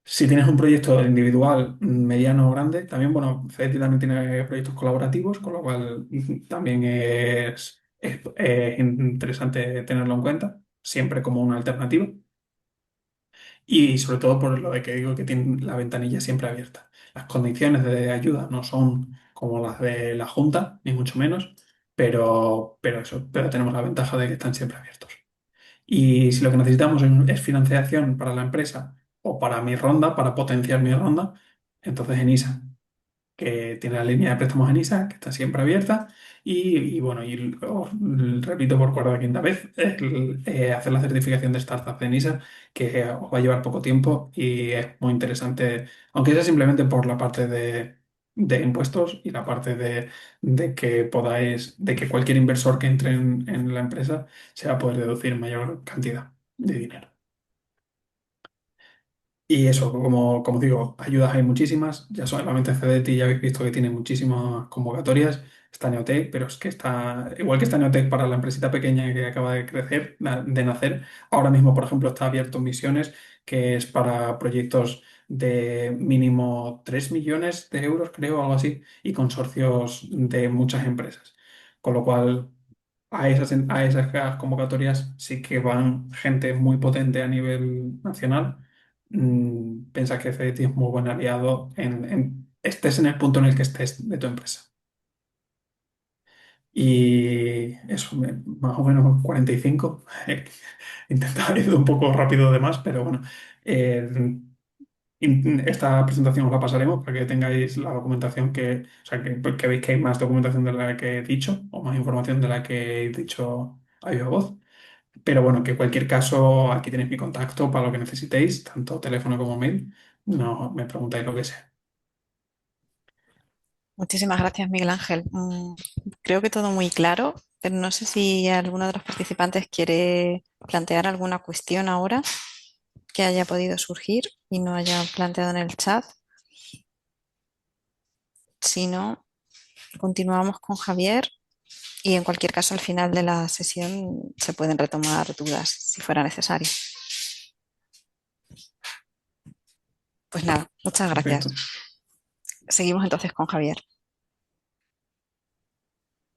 Si tienes un proyecto individual, mediano o grande, también, bueno, FEDI también tiene proyectos colaborativos, con lo cual también es interesante tenerlo en cuenta, siempre como una alternativa. Y sobre todo por lo de que digo que tiene la ventanilla siempre abierta. Las condiciones de ayuda no son como las de la Junta, ni mucho menos, pero tenemos la ventaja de que están siempre abiertos. Y si lo que necesitamos es financiación para la empresa o para mi ronda, para potenciar mi ronda, entonces en ISA, que tiene la línea de préstamos en ISA, que está siempre abierta, y bueno, os repito por cuarta o quinta vez, hacer la certificación de startup en ISA, que os va a llevar poco tiempo y es muy interesante, aunque sea simplemente por la parte de impuestos y la parte de que podáis, de que cualquier inversor que entre en la empresa se va a poder deducir mayor cantidad de dinero. Y eso, como digo, ayudas hay muchísimas. Ya solamente CDT ya habéis visto que tiene muchísimas convocatorias. Está Neotec, pero es que está, igual que está Neotec para la empresita pequeña que acaba de crecer, de nacer, ahora mismo, por ejemplo, está abierto Misiones, que es para proyectos de mínimo 3 millones de euros, creo, algo así, y consorcios de muchas empresas. Con lo cual, a esas convocatorias sí que van gente muy potente a nivel nacional. Piensa que FDT es muy buen aliado estés en el punto en el que estés de tu empresa. Y eso, más o menos 45. He intentado ir un poco rápido de más, pero bueno. eh, Esta presentación os la pasaremos para que tengáis la documentación o sea, que veis que hay más documentación de la que he dicho, o más información de la que he dicho a viva voz. Pero bueno, que en cualquier caso, aquí tenéis mi contacto para lo que necesitéis, tanto teléfono como mail. No me preguntáis lo que sea. Muchísimas gracias, Miguel Ángel. Creo que todo muy claro, pero no sé si alguno de los participantes quiere plantear alguna cuestión ahora que haya podido surgir y no haya planteado en el chat. Si no, continuamos con Javier y en cualquier caso al final de la sesión se pueden retomar dudas si fuera necesario. Pues nada, muchas gracias. Perfecto. Seguimos entonces con Javier.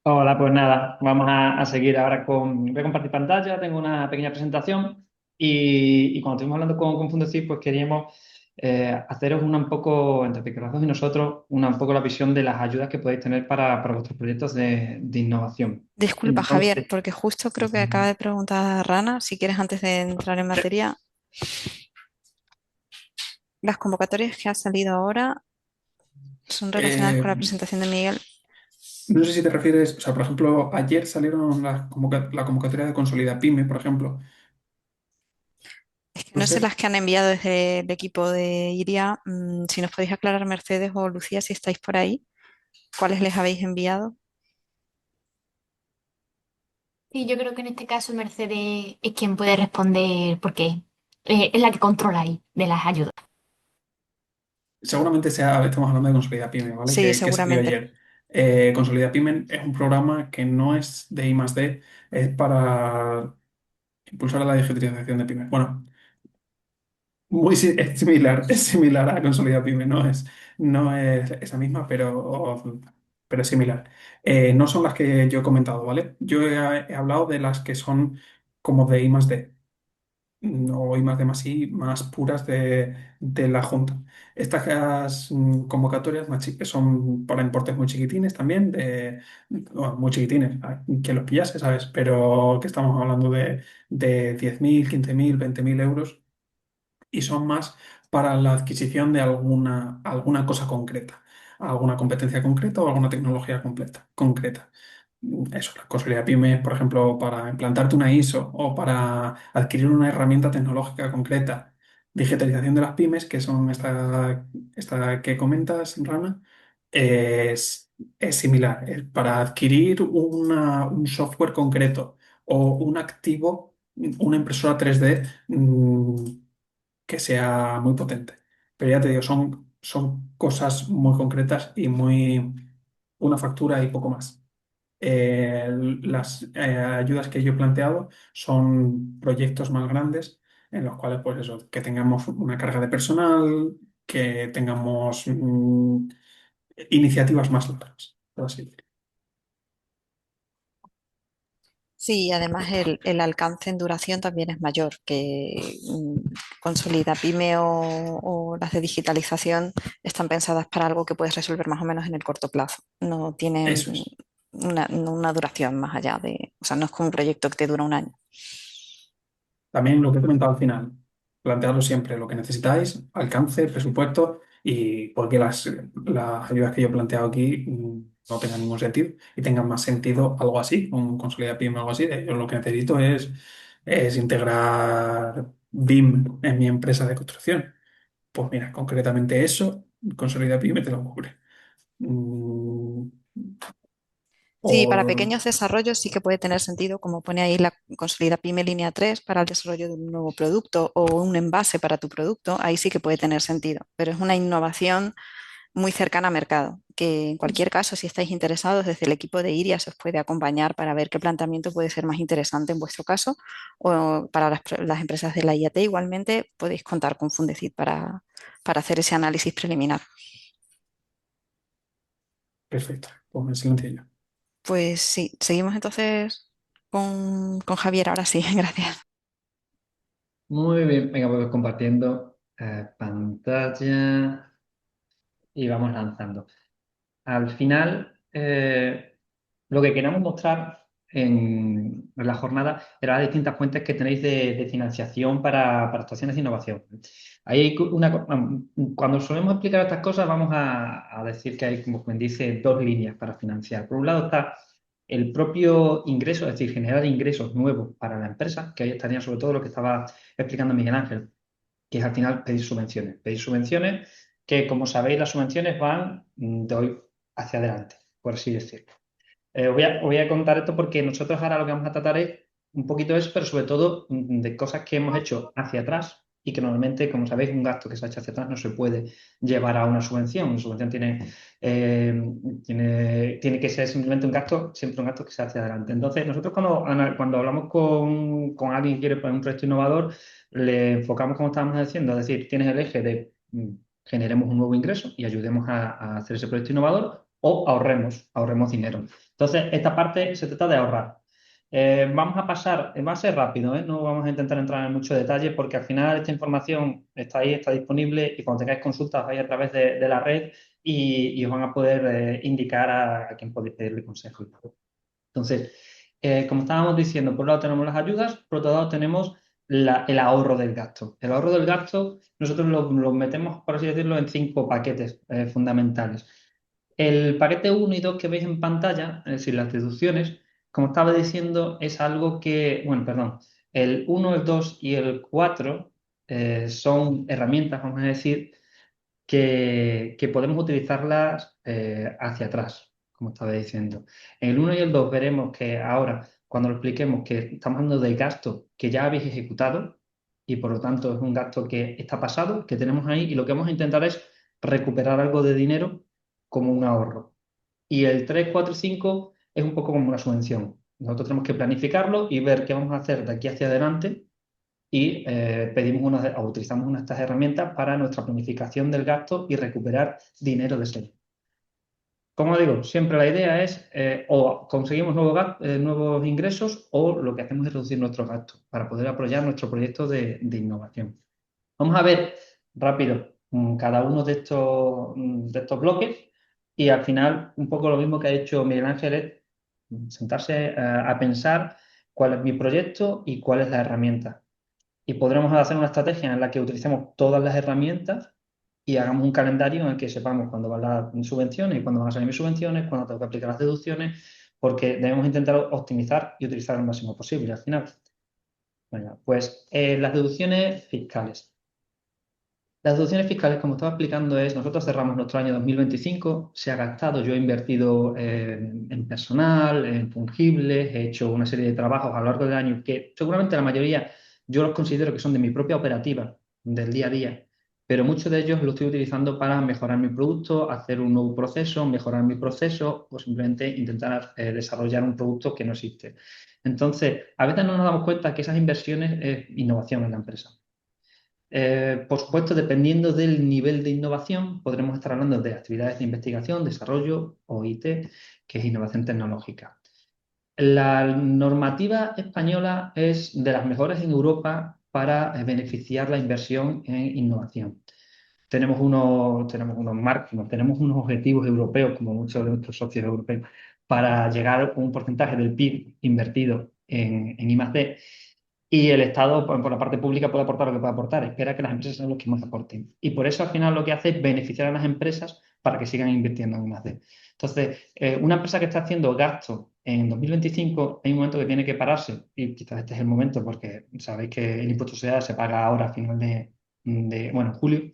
Hola, pues nada, vamos a seguir ahora voy a compartir pantalla, tengo una pequeña presentación y cuando estuvimos hablando con Fundecid, pues queríamos haceros un poco, entre Picardazos y nosotros, un poco la visión de las ayudas que podéis tener para vuestros proyectos de innovación. Disculpa, Javier, Entonces, porque justo creo que acaba de preguntar Rana, si quieres antes de entrar en materia, las convocatorias que han salido ahora son relacionadas Eh, con la presentación de Miguel. no sé si te refieres, o sea, por ejemplo, ayer salieron la convocatoria de Consolida Pyme, por ejemplo. Es que ¿Puede no sé las ser? que han enviado desde el equipo de Iria. Si nos podéis aclarar, Mercedes o Lucía, si estáis por ahí, cuáles les habéis enviado. Sí, yo creo que en este caso Mercedes es quien puede responder porque es la que controla ahí de las ayudas. Seguramente estamos hablando de Consolida Pyme, ¿vale? Sí, Que salió seguramente. ayer. Consolida Pyme es un programa que no es de I+D, es para impulsar la digitalización de pymes. Bueno, es similar a Consolida Pyme, no es esa misma, pero es similar. No son las que yo he comentado, ¿vale? Yo he hablado de las que son como de I+D o I más D más I más puras de la Junta. Estas convocatorias son para importes muy chiquitines también, bueno, muy chiquitines, que los pillase, ¿sabes? Pero que estamos hablando de 10.000, 15.000, 20.000 euros y son más para la adquisición de alguna cosa concreta, alguna competencia concreta o alguna tecnología concreta. Eso, la consolida pyme, por ejemplo, para implantarte una ISO o para adquirir una herramienta tecnológica concreta. Digitalización de las pymes, que son esta que comentas, Rana, es similar. Para adquirir un software concreto o un activo, una impresora 3D que sea muy potente. Pero ya te digo, son cosas muy concretas y una factura y poco más. Las ayudas que yo he planteado son proyectos más grandes en los cuales, pues eso, que tengamos una carga de personal, que tengamos iniciativas más largas, por así decirlo. Sí, además el alcance en duración también es mayor que Consolida Pyme o las de digitalización están pensadas para algo que puedes resolver más o menos en el corto plazo. No tienen Eso es. una duración más allá o sea, no es como un proyecto que te dura un año. También lo que he comentado al final. Planteadlo siempre, lo que necesitáis, alcance, presupuesto y porque las ayudas que yo he planteado aquí no tengan ningún sentido y tengan más sentido algo así, un Consolida PIM o algo así. Yo lo que necesito es integrar BIM en mi empresa de construcción. Pues mira, concretamente eso, Consolida PIM te lo cubre. Mm, Sí, para por, pequeños desarrollos sí que puede tener sentido, como pone ahí la Consolida Pyme línea 3 para el desarrollo de un nuevo producto o un envase para tu producto, ahí sí que puede tener sentido, pero es una innovación muy cercana a mercado, que en cualquier caso, si estáis interesados, desde el equipo de IRIA se os puede acompañar para ver qué planteamiento puede ser más interesante en vuestro caso o para las empresas de la IAT igualmente podéis contar con Fundecid para hacer ese análisis preliminar. perfecto, pues me silencio. Pues sí, seguimos entonces con Javier, ahora sí, gracias. Muy bien, venga, pues compartiendo pantalla y vamos lanzando. Al final, lo que queríamos mostrar en la jornada eran las distintas fuentes que tenéis de financiación para actuaciones de innovación. Ahí hay cuando solemos explicar estas cosas, vamos a decir que hay, como quien dice, dos líneas para financiar. Por un lado está el propio ingreso, es decir, generar ingresos nuevos para la empresa, que ahí estaría sobre todo lo que estaba explicando Miguel Ángel, que es al final pedir subvenciones. Pedir subvenciones que, como sabéis, las subvenciones van de hoy hacia adelante, por así decirlo. Os voy a contar esto porque nosotros ahora lo que vamos a tratar es un poquito eso, pero sobre todo de cosas que hemos hecho hacia atrás y que normalmente, como sabéis, un gasto que se ha hecho hacia atrás no se puede llevar a una subvención. Una subvención tiene que ser simplemente un gasto, siempre un gasto que se hace adelante. Entonces, nosotros cuando hablamos con alguien que quiere poner un proyecto innovador, le enfocamos como estábamos diciendo, es decir, tienes el eje de generemos un nuevo ingreso y ayudemos a hacer ese proyecto innovador o ahorremos dinero. Entonces, esta parte se trata de ahorrar. Vamos a pasar, va a ser rápido, ¿eh? No vamos a intentar entrar en mucho detalle porque al final esta información está ahí, está disponible y cuando tengáis consultas vais a través de la red y os van a poder indicar a quién podéis pedirle consejo. Entonces, como estábamos diciendo, por un lado tenemos las ayudas, por otro lado tenemos el ahorro del gasto. El ahorro del gasto nosotros lo metemos, por así decirlo, en 5 paquetes fundamentales. El paquete uno y 2 que veis en pantalla, es decir, las deducciones, como estaba diciendo, es algo que, bueno, perdón, el uno, el 2 y el 4 son herramientas, vamos a decir, que podemos utilizarlas hacia atrás, como estaba diciendo. En el uno y el 2 veremos que ahora, cuando lo expliquemos, que estamos hablando de gasto que ya habéis ejecutado y por lo tanto es un gasto que está pasado, que tenemos ahí y lo que vamos a intentar es recuperar algo de dinero como un ahorro. Y el 3 4 y 5 es un poco como una subvención. Nosotros tenemos que planificarlo y ver qué vamos a hacer de aquí hacia adelante y o utilizamos una de estas herramientas para nuestra planificación del gasto y recuperar dinero de ese. Como digo, siempre la idea es o conseguimos nuevos ingresos o lo que hacemos es reducir nuestros gastos para poder apoyar nuestro proyecto de innovación. Vamos a ver rápido cada uno de estos bloques y al final un poco lo mismo que ha hecho Miguel Ángel es sentarse a pensar cuál es mi proyecto y cuál es la herramienta y podremos hacer una estrategia en la que utilicemos todas las herramientas y hagamos un calendario en el que sepamos cuándo van las subvenciones y cuándo van a salir mis subvenciones, cuándo tengo que aplicar las deducciones, porque debemos intentar optimizar y utilizar el máximo posible al final. Bueno, pues las deducciones fiscales. Las deducciones fiscales, como estaba explicando, nosotros cerramos nuestro año 2025, se ha gastado, yo he invertido en personal, en fungibles, he hecho una serie de trabajos a lo largo del año que seguramente la mayoría yo los considero que son de mi propia operativa, del día a día, pero muchos de ellos los estoy utilizando para mejorar mi producto, hacer un nuevo proceso, mejorar mi proceso o simplemente intentar desarrollar un producto que no existe. Entonces, a veces no nos damos cuenta que esas inversiones es innovación en la empresa. Por supuesto, dependiendo del nivel de innovación, podremos estar hablando de actividades de investigación, desarrollo o IT, que es innovación tecnológica. La normativa española es de las mejores en Europa para beneficiar la inversión en innovación. Tenemos unos objetivos europeos, como muchos de nuestros socios europeos, para llegar a un porcentaje del PIB invertido en I+D y el Estado, por la parte pública, puede aportar lo que puede aportar. Espera que las empresas sean los que más aporten. Y por eso, al final, lo que hace es beneficiar a las empresas para que sigan invirtiendo en I+D. Entonces, una empresa que está haciendo gasto en 2025, hay un momento que tiene que pararse, y quizás este es el momento, porque sabéis que el impuesto de sociedades se paga ahora a final bueno, julio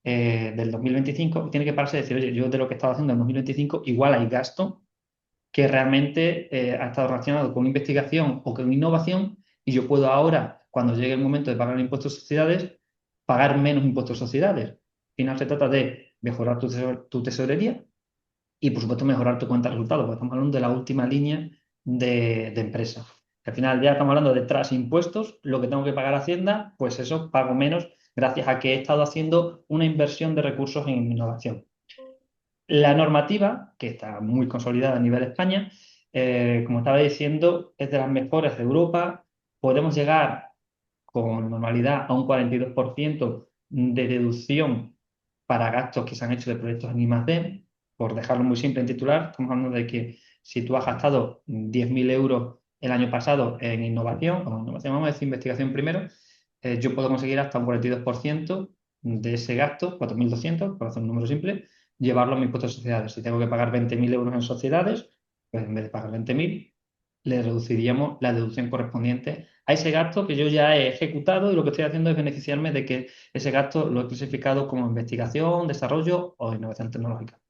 del 2025, y tiene que pararse y decir, oye, yo de lo que he estado haciendo en 2025, igual hay gasto que realmente ha estado relacionado con investigación o con innovación, y yo puedo ahora, cuando llegue el momento de pagar el impuesto de sociedades, pagar menos impuestos de sociedades. Al final se trata de mejorar tu tesorería y, por supuesto, mejorar tu cuenta de resultados, porque estamos hablando de la última línea de empresa. Al final ya estamos hablando de tras impuestos, lo que tengo que pagar a Hacienda, pues eso pago menos gracias a que he estado haciendo una inversión de recursos en innovación. La normativa, que está muy consolidada a nivel de España, como estaba diciendo, es de las mejores de Europa. Podemos llegar con normalidad a un 42% de deducción para gastos que se han hecho de proyectos en I+D. Por dejarlo muy simple en titular, estamos hablando de que si tú has gastado 10.000 euros el año pasado en innovación, vamos a decir investigación primero, yo puedo conseguir hasta un 42% de ese gasto, 4.200, por hacer un número simple, llevarlo a mi impuesto de sociedades. Si tengo que pagar 20.000 euros en sociedades, pues en vez de pagar 20.000, le reduciríamos la deducción correspondiente a ese gasto que yo ya he ejecutado, y lo que estoy haciendo es beneficiarme de que ese gasto lo he clasificado como investigación, desarrollo o innovación tecnológica.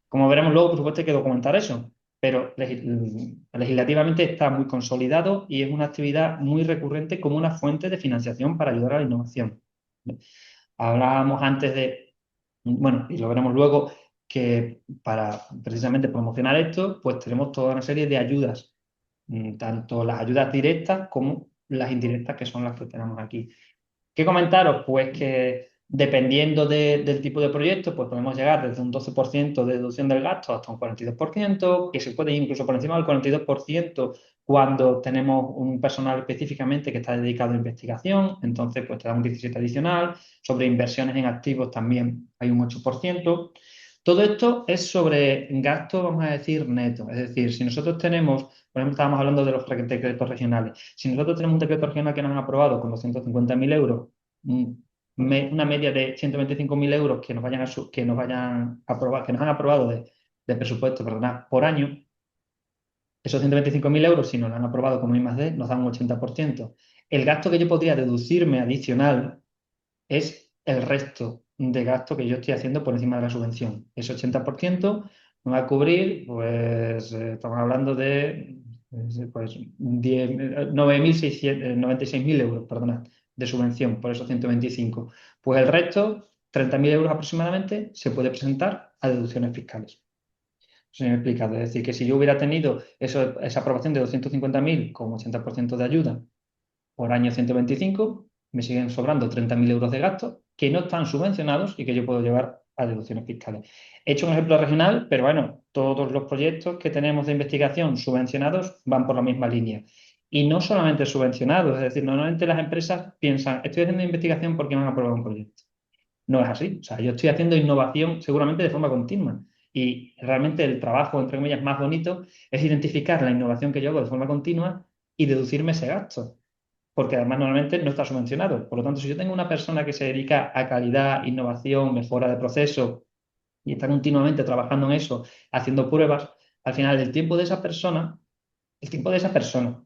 Como veremos luego, por supuesto, hay que documentar eso, pero legislativamente está muy consolidado y es una actividad muy recurrente como una fuente de financiación para ayudar a la innovación. Hablábamos antes de, bueno, y lo veremos luego, que para precisamente promocionar esto, pues tenemos toda una serie de ayudas, tanto las ayudas directas como las indirectas, que son las que tenemos aquí. ¿Qué comentaros? Pues que dependiendo del tipo de proyecto, pues podemos llegar desde un 12% de deducción del gasto hasta un 42%, que se puede ir incluso por encima del 42% cuando tenemos un personal específicamente que está dedicado a investigación, entonces pues te da un 17 adicional. Sobre inversiones en activos también hay un 8%. Todo esto es sobre gasto, vamos a decir, neto. Es decir, si nosotros tenemos, por ejemplo, estábamos hablando de los decretos regionales. Si nosotros tenemos un decreto regional que nos han aprobado con 250.000 euros, una media de 125.000 euros que nos vayan a aprobar, que nos han aprobado de presupuesto, perdona, por año, esos 125.000 euros, si nos lo han aprobado como I+D, nos dan un 80%. El gasto que yo podría deducirme adicional es el resto de gasto que yo estoy haciendo por encima de la subvención. Ese 80% me va a cubrir, pues estamos hablando de pues, 96.000 euros, perdona, de subvención por esos 125. Pues el resto, 30.000 euros aproximadamente, se puede presentar a deducciones fiscales. Se me ha explicado. Es decir, que si yo hubiera tenido esa aprobación de 250.000 con 80% de ayuda por año 125, me siguen sobrando 30.000 euros de gastos que no están subvencionados y que yo puedo llevar a deducciones fiscales. He hecho un ejemplo regional, pero bueno, todos los proyectos que tenemos de investigación subvencionados van por la misma línea. Y no solamente subvencionados, es decir, normalmente las empresas piensan, estoy haciendo investigación porque me han aprobado un proyecto. No es así. O sea, yo estoy haciendo innovación seguramente de forma continua. Y realmente el trabajo, entre comillas, más bonito es identificar la innovación que yo hago de forma continua y deducirme ese gasto, porque además normalmente no está subvencionado. Por lo tanto, si yo tengo una persona que se dedica a calidad, innovación, mejora de proceso y está continuamente trabajando en eso, haciendo pruebas, al final el tiempo de esa persona, el tiempo de esa persona,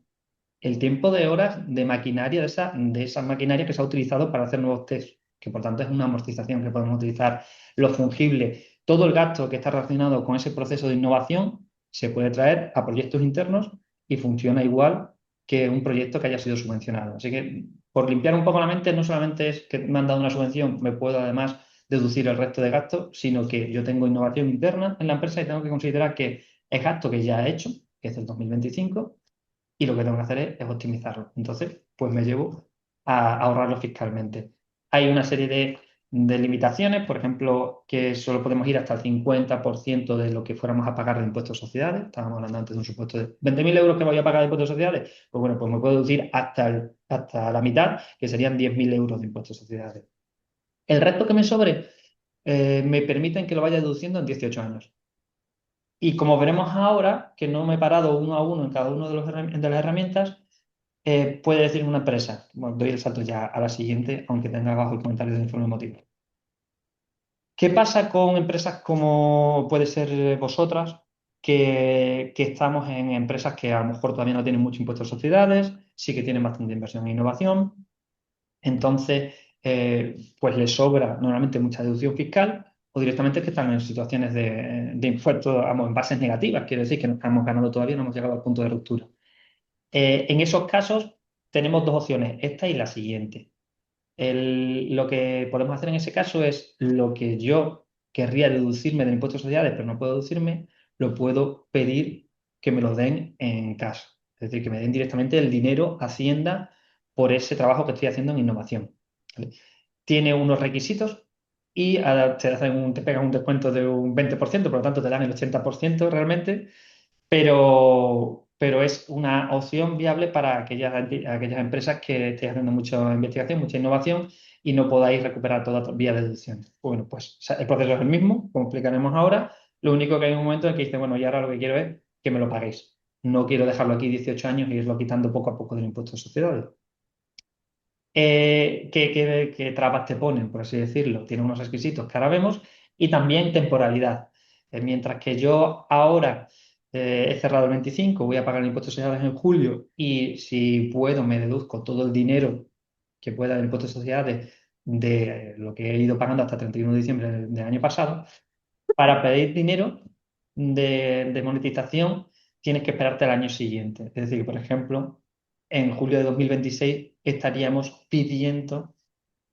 el tiempo de horas de maquinaria, de esa maquinaria que se ha utilizado para hacer nuevos test, que por tanto es una amortización que podemos utilizar, lo fungible, todo el gasto que está relacionado con ese proceso de innovación se puede traer a proyectos internos y funciona igual que un proyecto que haya sido subvencionado. Así que, por limpiar un poco la mente, no solamente es que me han dado una subvención, me puedo además deducir el resto de gastos, sino que yo tengo innovación interna en la empresa y tengo que considerar que es gasto que ya he hecho, que es el 2025, y lo que tengo que hacer es optimizarlo. Entonces, pues me llevo a ahorrarlo fiscalmente. Hay una serie de limitaciones, por ejemplo, que solo podemos ir hasta el 50% de lo que fuéramos a pagar de impuestos de sociedades. Estábamos hablando antes de un supuesto de 20.000 euros que voy a pagar de impuestos de sociedades. Pues bueno, pues me puedo deducir hasta la mitad, que serían 10.000 euros de impuestos de sociedades. El resto que me sobre me permiten que lo vaya deduciendo en 18 años. Y como veremos ahora, que no me he parado uno a uno en cada una de las herramientas, puede decir una empresa? Bueno, doy el salto ya a la siguiente, aunque tenga abajo el comentario de informe motivo. ¿Qué pasa con empresas como puede ser vosotras, que estamos en empresas que a lo mejor todavía no tienen mucho impuesto a sociedades, sí que tienen bastante inversión en innovación? Entonces, pues les sobra normalmente mucha deducción fiscal o directamente que están en situaciones de impuestos, vamos, en bases negativas, quiere decir que no estamos ganando todavía, no hemos llegado al punto de ruptura. En esos casos tenemos dos opciones, esta y la siguiente. Lo que podemos hacer en ese caso es lo que yo querría deducirme del impuesto de sociedades, pero no puedo deducirme, lo puedo pedir que me lo den en cash. Es decir, que me den directamente el dinero a Hacienda por ese trabajo que estoy haciendo en innovación. ¿Vale? Tiene unos requisitos y te pegan un descuento de un 20%, por lo tanto te dan el 80% realmente, pero es una opción viable para aquellas empresas que estén haciendo mucha investigación, mucha innovación y no podáis recuperar toda vía de deducciones. Bueno, pues o sea, el proceso es el mismo, como explicaremos ahora. Lo único que hay un momento en que dice, bueno, y ahora lo que quiero es que me lo paguéis. No quiero dejarlo aquí 18 años y irlo quitando poco a poco del impuesto de sociedades. ¿Qué trabas te ponen, por así decirlo? Tiene unos requisitos que ahora vemos y también temporalidad. Mientras que yo ahora he cerrado el 25, voy a pagar el impuesto de sociedades en julio y si puedo me deduzco todo el dinero que pueda del impuesto de sociedades de lo que he ido pagando hasta 31 de diciembre del año pasado. Para pedir dinero de monetización tienes que esperarte al año siguiente. Es decir, por ejemplo, en julio de 2026 estaríamos pidiendo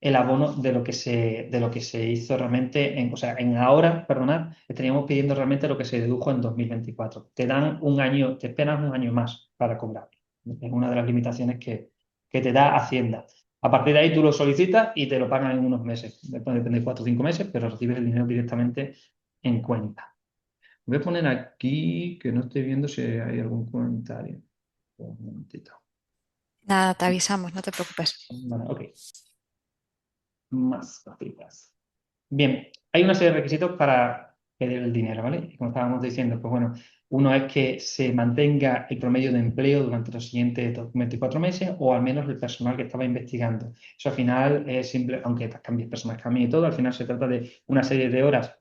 el abono de lo que se hizo realmente, o sea, en ahora, perdonad, estaríamos pidiendo realmente lo que se dedujo en 2024. Te dan un año, te esperan un año más para cobrar. Es una de las limitaciones que te da Hacienda. A partir de ahí tú lo solicitas y te lo pagan en unos meses. Después depende de 4 o 5 meses, pero recibes el dinero directamente en cuenta. Voy a poner aquí que no estoy viendo si hay algún comentario. Un momentito. Nada, te avisamos, no te preocupes. Vale, ok. Más gráficas. Bien, hay una serie de requisitos para pedir el dinero, ¿vale? Y como estábamos diciendo, pues bueno, uno es que se mantenga el promedio de empleo durante los siguientes 24 meses o al menos el personal que estaba investigando. Eso al final es simple, aunque cambies personas, cambien y todo, al final se trata de una serie de horas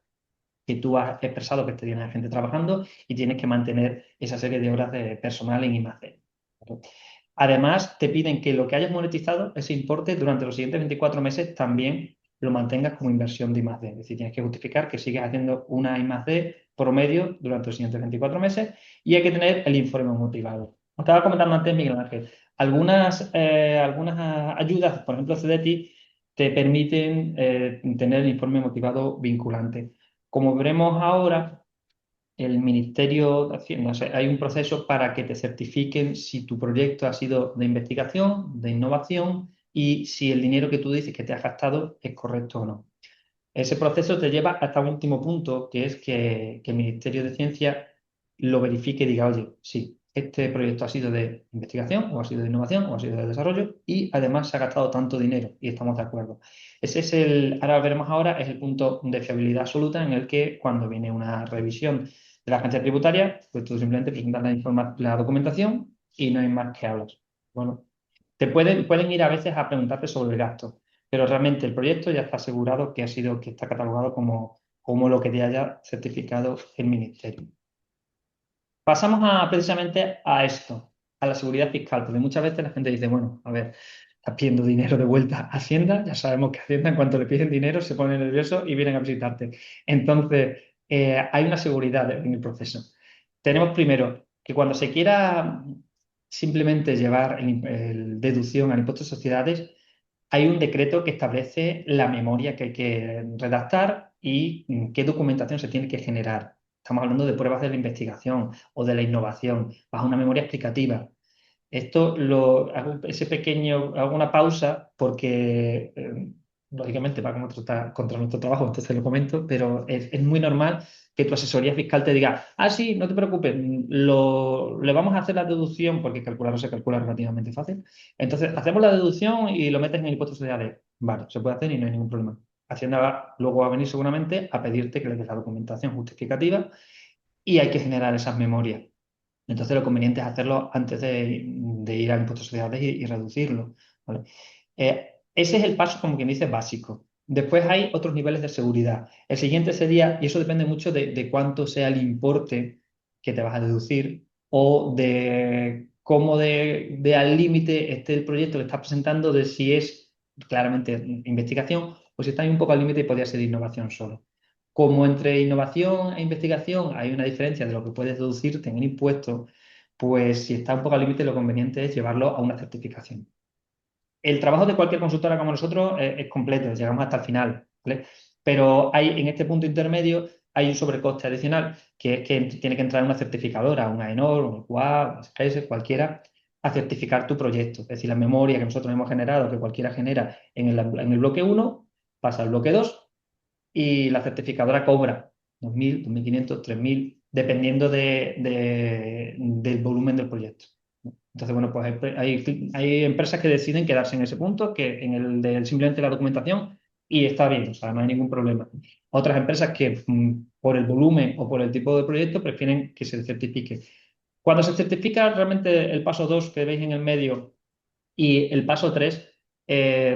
que tú has expresado que te tienes gente trabajando y tienes que mantener esa serie de horas de personal en I+D. Además, te piden que lo que hayas monetizado, ese importe, durante los siguientes 24 meses también lo mantengas como inversión de I+D. Es decir, tienes que justificar que sigues haciendo una I+D promedio durante los siguientes 24 meses y hay que tener el informe motivado. Os estaba comentando antes, Miguel Ángel, algunas ayudas, por ejemplo, CDTI, te permiten tener el informe motivado vinculante. Como veremos ahora, el Ministerio de Hacienda, o sea, hay un proceso para que te certifiquen si tu proyecto ha sido de investigación, de innovación y si el dinero que tú dices que te has gastado es correcto o no. Ese proceso te lleva hasta un último punto, que es que el Ministerio de Ciencia lo verifique y diga, oye, sí, este proyecto ha sido de investigación, o ha sido de innovación, o ha sido de desarrollo, y además se ha gastado tanto dinero, y estamos de acuerdo. Ese es ahora veremos ahora, es el punto de fiabilidad absoluta en el que cuando viene una revisión de la agencia tributaria, pues tú simplemente presentas la documentación y no hay más que hablar. Bueno, pueden ir a veces a preguntarte sobre el gasto, pero realmente el proyecto ya está asegurado que está catalogado como lo que te haya certificado el ministerio. Pasamos precisamente a esto, a la seguridad fiscal, porque muchas veces la gente dice, bueno, a ver, estás pidiendo dinero de vuelta a Hacienda, ya sabemos que Hacienda en cuanto le piden dinero se pone nervioso y vienen a visitarte. Entonces, hay una seguridad en el proceso. Tenemos primero que cuando se quiera simplemente llevar el deducción al impuesto de sociedades, hay un decreto que establece la memoria que hay que redactar y qué documentación se tiene que generar. Estamos hablando de pruebas de la investigación o de la innovación, bajo una memoria explicativa. Hago una pausa porque, lógicamente, va contra nuestro trabajo, entonces lo comento, pero es muy normal que tu asesoría fiscal te diga, sí, no te preocupes, le vamos a hacer la deducción, porque calcularlo se calcula relativamente fácil. Entonces, hacemos la deducción y lo metes en el impuesto social. Vale, se puede hacer y no hay ningún problema. Hacienda luego va a venir seguramente a pedirte que le des la documentación justificativa y hay que generar esas memorias. Entonces lo conveniente es hacerlo antes de ir al impuesto de sociedades y reducirlo, ¿vale? Ese es el paso, como quien dice, básico. Después hay otros niveles de seguridad. El siguiente sería, y eso depende mucho de cuánto sea el importe que te vas a deducir o de cómo de al límite esté el proyecto que estás presentando, de si es claramente investigación o si está ahí un poco al límite y podría ser innovación solo. Como entre innovación e investigación hay una diferencia de lo que puedes deducirte en el impuesto, pues si está un poco al límite, lo conveniente es llevarlo a una certificación. El trabajo de cualquier consultora como nosotros es completo, llegamos hasta el final, ¿vale? Pero hay, en este punto intermedio hay un sobrecoste adicional, que es que tiene que entrar una certificadora, una ENOR, un QA, un SPS, cualquiera, a certificar tu proyecto. Es decir, la memoria que nosotros hemos generado, que cualquiera genera en el bloque 1, pasa al bloque 2 y la certificadora cobra 2.000, 2.500, 3.000, dependiendo del volumen del proyecto. Entonces, bueno, pues hay empresas que deciden quedarse en ese punto, que en el de simplemente la documentación, y está bien, o sea, no hay ningún problema. Otras empresas que por el volumen o por el tipo de proyecto prefieren que se certifique. Cuando se certifica, realmente el paso 2 que veis en el medio y el paso 3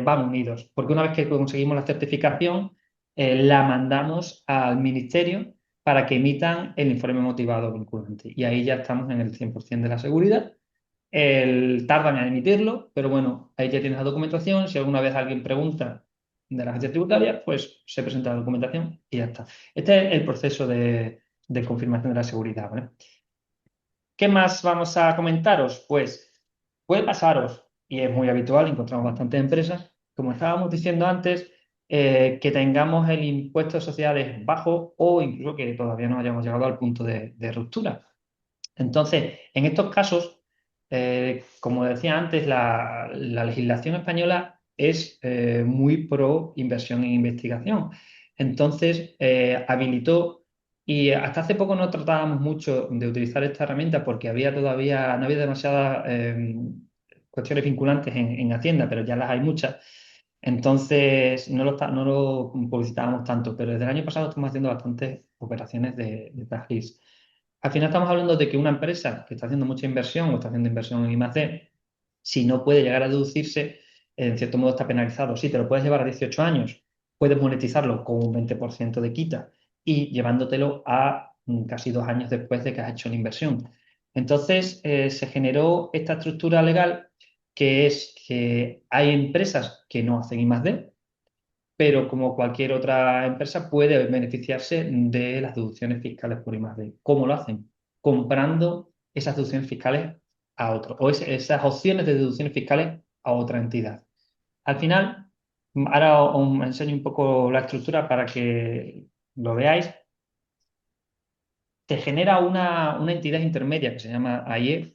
van unidos, porque una vez que conseguimos la certificación, la mandamos al ministerio para que emitan el informe motivado vinculante. Y ahí ya estamos en el 100% de la seguridad. Tardan en emitirlo, pero bueno, ahí ya tienes la documentación. Si alguna vez alguien pregunta de la agencia tributaria, pues se presenta la documentación y ya está. Este es el proceso de confirmación de la seguridad, ¿vale? ¿Qué más vamos a comentaros? Pues puede pasaros, y es muy habitual, encontramos bastantes empresas, como estábamos diciendo antes, que tengamos el impuesto de sociedades bajo o incluso que todavía no hayamos llegado al punto de ruptura. Entonces, en estos casos, como decía antes, la legislación española es muy pro inversión en investigación. Entonces, habilitó, y hasta hace poco no tratábamos mucho de utilizar esta herramienta porque no había demasiadas cuestiones vinculantes en Hacienda, pero ya las hay muchas. Entonces, no lo publicitábamos tanto, pero desde el año pasado estamos haciendo bastantes operaciones de tax lease. Al final estamos hablando de que una empresa que está haciendo mucha inversión o está haciendo inversión en I+D, si no puede llegar a deducirse, en cierto modo está penalizado. Sí, te lo puedes llevar a 18 años, puedes monetizarlo con un 20% de quita y llevándotelo a casi 2 años después de que has hecho la inversión. Entonces, se generó esta estructura legal que es que hay empresas que no hacen I+D, pero como cualquier otra empresa puede beneficiarse de las deducciones fiscales por I+D. ¿Cómo lo hacen? Comprando esas deducciones fiscales a otro, o esas opciones de deducciones fiscales a otra entidad. Al final, ahora os enseño un poco la estructura para que lo veáis. Te genera una entidad intermedia que se llama AIEF,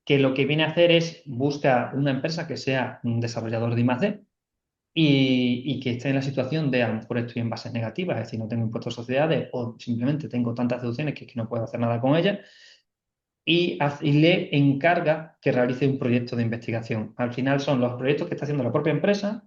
que lo que viene a hacer es buscar una empresa que sea un desarrollador de I+D, y que esté en la situación de a lo mejor estoy en bases negativas, es decir, no tengo impuestos a sociedades o simplemente tengo tantas deducciones que no puedo hacer nada con ellas, y le encarga que realice un proyecto de investigación. Al final son los proyectos que está haciendo la propia empresa,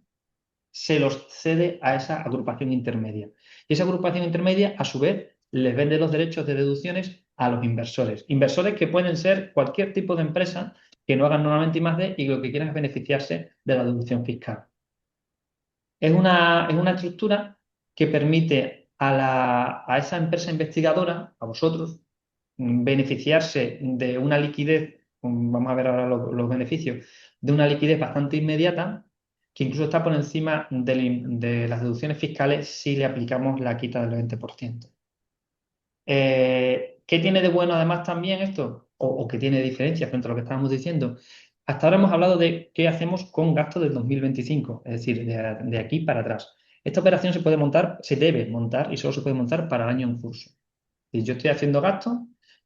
se los cede a esa agrupación intermedia. Y esa agrupación intermedia, a su vez, les vende los derechos de deducciones a los inversores. Inversores que pueden ser cualquier tipo de empresa que no hagan normalmente I+D y lo que quieran es beneficiarse de la deducción fiscal. Es una estructura que permite a esa empresa investigadora, a vosotros, beneficiarse de una liquidez, vamos a ver ahora los beneficios, de una liquidez bastante inmediata, que incluso está por encima de las deducciones fiscales si le aplicamos la quita del 20%. ¿Qué tiene de bueno además también esto? ¿O qué tiene de diferencia frente a lo que estábamos diciendo? Hasta ahora hemos hablado de qué hacemos con gastos del 2025, es decir, de aquí para atrás. Esta operación se puede montar, se debe montar y solo se puede montar para el año en curso. Si yo estoy haciendo gastos,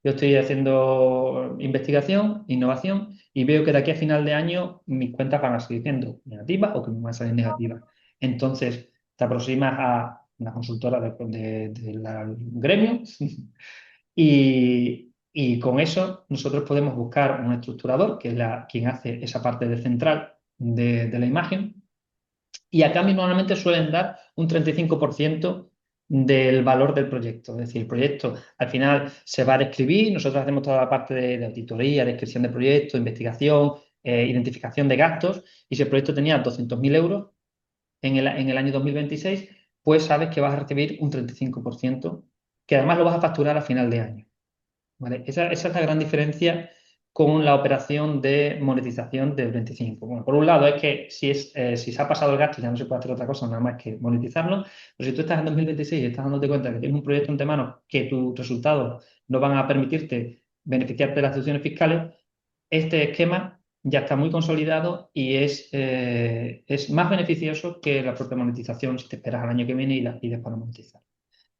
yo estoy haciendo investigación, innovación y veo que de aquí a final de año mis cuentas van a seguir siendo negativas o que me van a salir negativas. Entonces, te aproximas a una consultora del gremio y con eso nosotros podemos buscar un estructurador, que es quien hace esa parte de central de la imagen, y a cambio normalmente suelen dar un 35% del valor del proyecto. Es decir, el proyecto al final se va a describir, nosotros hacemos toda la parte de auditoría, descripción de proyecto, investigación, identificación de gastos, y si el proyecto tenía 200.000 euros en el año 2026, pues sabes que vas a recibir un 35%, que además lo vas a facturar a final de año. ¿Vale? Esa es la gran diferencia con la operación de monetización del 25. Bueno, por un lado es que si se ha pasado el gasto ya no se puede hacer otra cosa nada más que monetizarlo, pero si tú estás en 2026 y estás dándote cuenta que tienes un proyecto entre manos que tus resultados no van a permitirte beneficiarte de las deducciones fiscales, este esquema ya está muy consolidado y es más beneficioso que la propia monetización si te esperas al año que viene y después lo monetizar.